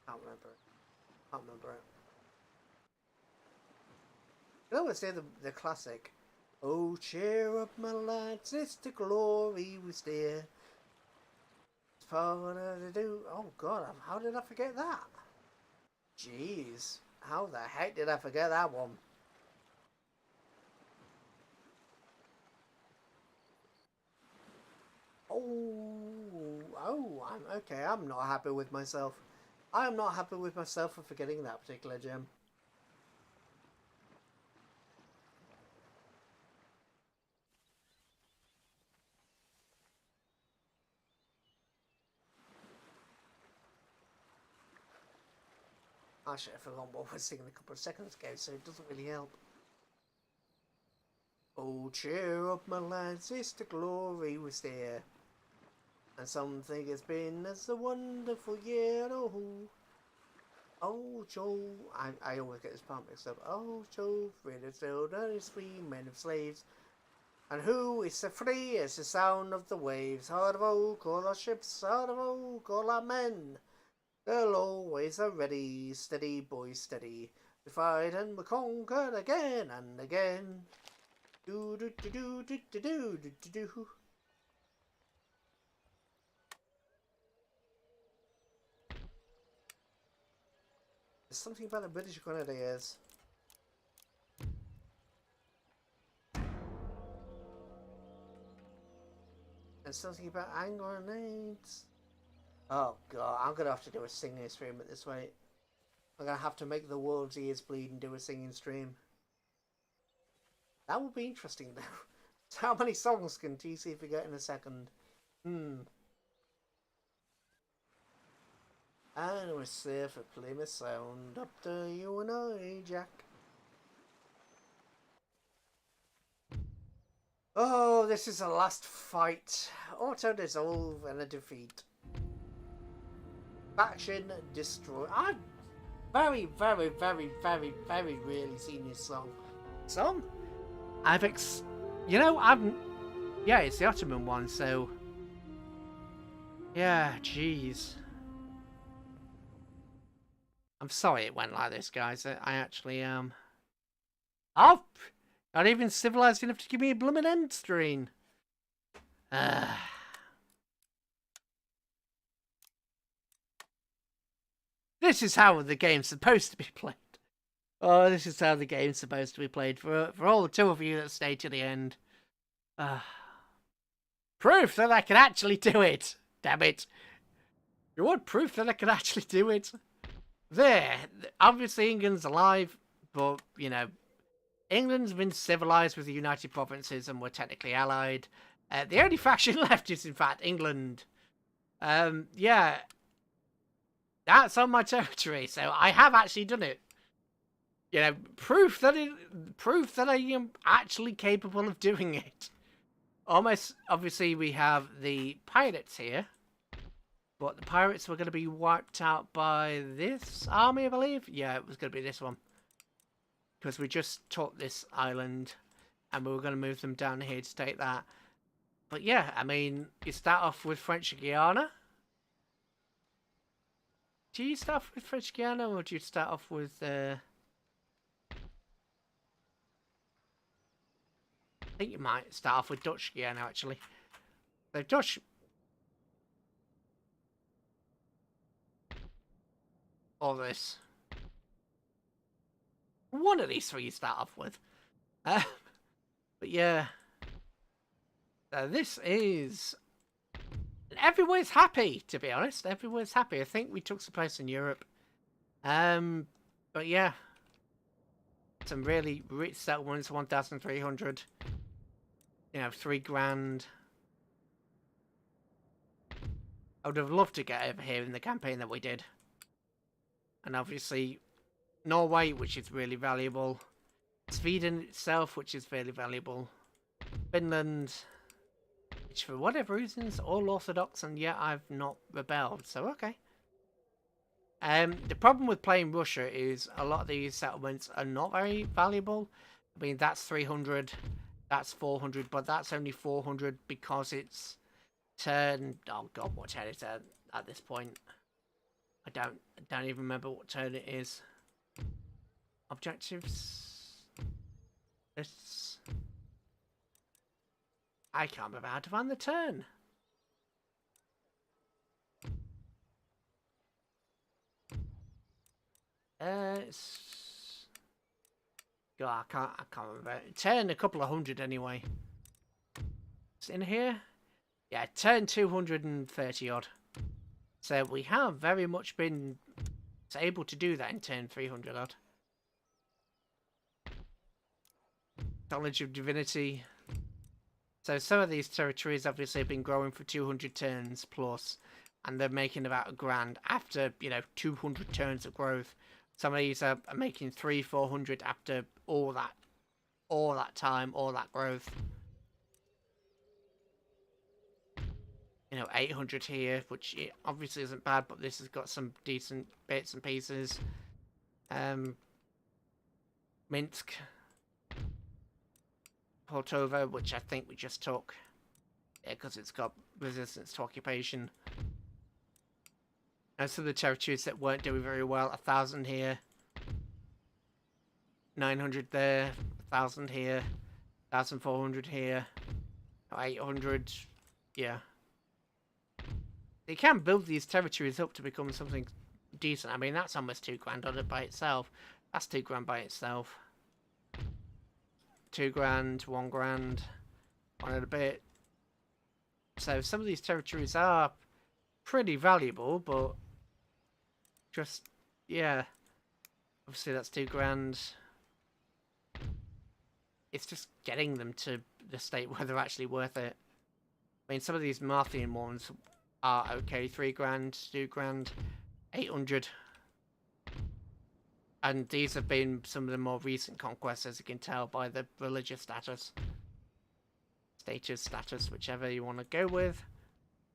Speaker 1: can't remember it. Can't remember it. I always say the classic. Oh, cheer up, my lads, it's the glory we steer. Oh god, how did I forget that? Jeez, how the heck did I forget that one? I'm okay. I'm not happy with myself. I am not happy with myself for forgetting that particular gem. I should have forgotten what I was singing a couple of seconds ago, so it doesn't really help. Oh, cheer up, my lads, it's the glory was there. And something has been as a wonderful year. Oh, Joe. I always get this part mixed up. Oh, Joe, freedom still done is free, men of slaves. And who is so free as the sound of the waves? Hard of oak, all our ships, hard of oak, all our men. They'll always are ready, steady, boys, steady. We fight and we conquer again and again. Do do do do do do do do do do. There's something about the British Grenadiers. And something about hand grenades. Oh god, I'm gonna have to do a singing stream at this rate. I'm gonna have to make the world's ears bleed and do a singing stream. That would be interesting though. So how many songs can TC forget in a second? And we're safe at Plymouth Sound. Up to you and I, Jack. Oh, this is the last fight. Auto dissolve and a defeat. Faction destroy. I've very rarely seen this song. Yeah, it's the Ottoman one, so yeah, jeez. I'm sorry it went like this, guys. I actually oh, not even civilized enough to give me a blooming end screen. This is how the game's supposed to be played. Oh, this is how the game's supposed to be played for all the two of you that stay to the end. Proof that I can actually do it. Damn it. You want proof that I can actually do it? There. Obviously England's alive, but, you know, England's been civilized with the United Provinces and we're technically allied. The only faction left is, in fact, England. Yeah. That's on my territory, so I have actually done it. You know, proof that I am actually capable of doing it. Almost, obviously, we have the pirates here. But the pirates were going to be wiped out by this army, I believe. Yeah, it was going to be this one. Because we just took this island and we were going to move them down here to take that. But yeah, I mean, you start off with French Guiana. Do you start off with French Guiana or do you start off with... I think you might start off with Dutch Guiana, actually. So Dutch... All this. One of these three you start off with. But yeah. This is... Everywhere's happy, to be honest. Everywhere's happy. I think we took some place in Europe. But yeah. Some really rich settlements, 1,300. You know, 3 grand. I would have loved to get over here in the campaign that we did. And obviously, Norway, which is really valuable. Sweden itself, which is fairly valuable. Finland, which for whatever reasons, all Orthodox, and yet I've not rebelled, so okay. The problem with playing Russia is a lot of these settlements are not very valuable. I mean, that's 300, that's 400, but that's only 400 because it's turn... Oh god, what turn is it at this point? I don't even remember what turn it is. Objectives... This... I can't remember how to find the turn. it's... God, I can't remember. Turn a couple of hundred anyway. It's in here? Yeah, turn 230 odd. So we have very much been able to do that in turn 300 odd. Knowledge of Divinity. So some of these territories obviously have been growing for 200 turns plus, and they're making about $1,000 after, you know, 200 turns of growth. Some of these are making 300-400 after all that time, all that growth. You know, 800 here, which obviously isn't bad, but this has got some decent bits and pieces. Minsk. Portovo, which I think we just took. Yeah, because it's got resistance to occupation. And some of the territories that weren't doing very well, 1,000 here. 900 there, 1,000 here. 1,400 here. 800, yeah. You can build these territories up to become something decent. I mean, that's almost $2,000 on it by itself. That's $2,000 by itself. $2,000, $1,000, one and a bit. So some of these territories are pretty valuable, but just, yeah. Obviously that's $2,000. It's just getting them to the state where they're actually worth it. I mean, some of these Marthian ones are okay. $3,000, $2,000, 800. And these have been some of the more recent conquests, as you can tell by the religious status. Status, whichever you want to go with.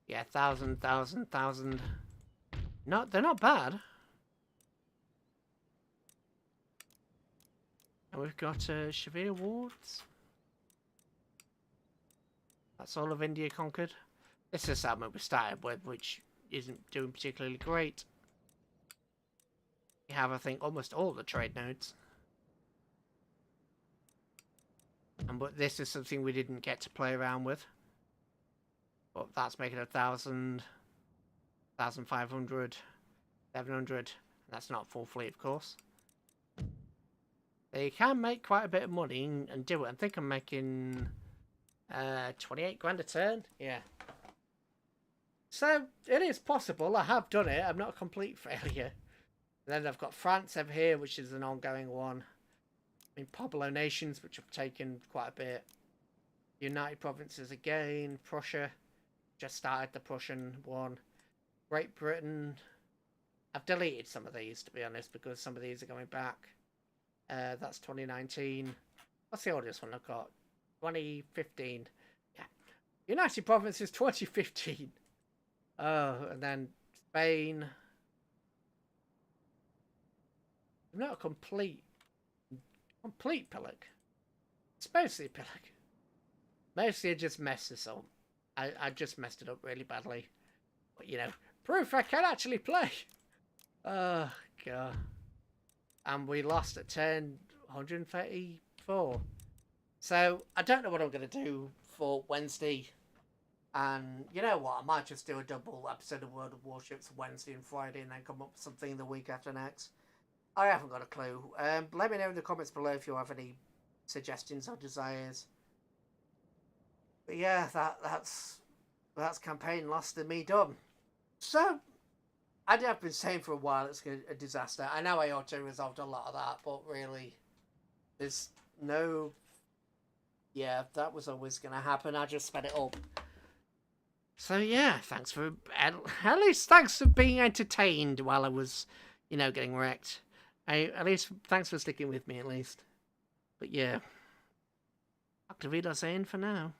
Speaker 1: Yeah, 1,000, 1,000, 1,000. They're not bad. And we've got Shavir wards. That's all of India conquered. This is a settlement we started with, which isn't doing particularly great. We have, I think, almost all the trade nodes. But this is something we didn't get to play around with. But that's making 1,000, 1,500, 700. That's not full fleet, of course. They can make quite a bit of money and do it. I think I'm making $28,000 a turn. Yeah. So it is possible. I have done it. I'm not a complete failure. Then I've got France over here, which is an ongoing one. I mean, Pablo Nations, which have taken quite a bit. United Provinces again. Prussia. Just started the Prussian one. Great Britain. I've deleted some of these, to be honest, because some of these are going back. That's 2019. What's the oldest one I've got? 2015. Yeah. United Provinces 2015. Oh, and then Spain. I'm not a complete pillock. It's mostly a pillock. Mostly I just messed this up. I just messed it up really badly. But, you know, proof I can actually play. Oh, God. And we lost at turn 134. So, I don't know what I'm going to do for Wednesday. And, you know what, I might just do a double episode of World of Warships Wednesday and Friday and then come up with something the week after next. I haven't got a clue. Let me know in the comments below if you have any suggestions or desires. But yeah, that's campaign lost and me done. So, I have been saying for a while it's a disaster. I know I auto-resolved a lot of that, but really, there's no... Yeah, that was always going to happen. I just sped it up. So yeah, thanks for... At least thanks for being entertained while I was, you know, getting wrecked. At least thanks for sticking with me, at least. But yeah. Activitas in for now.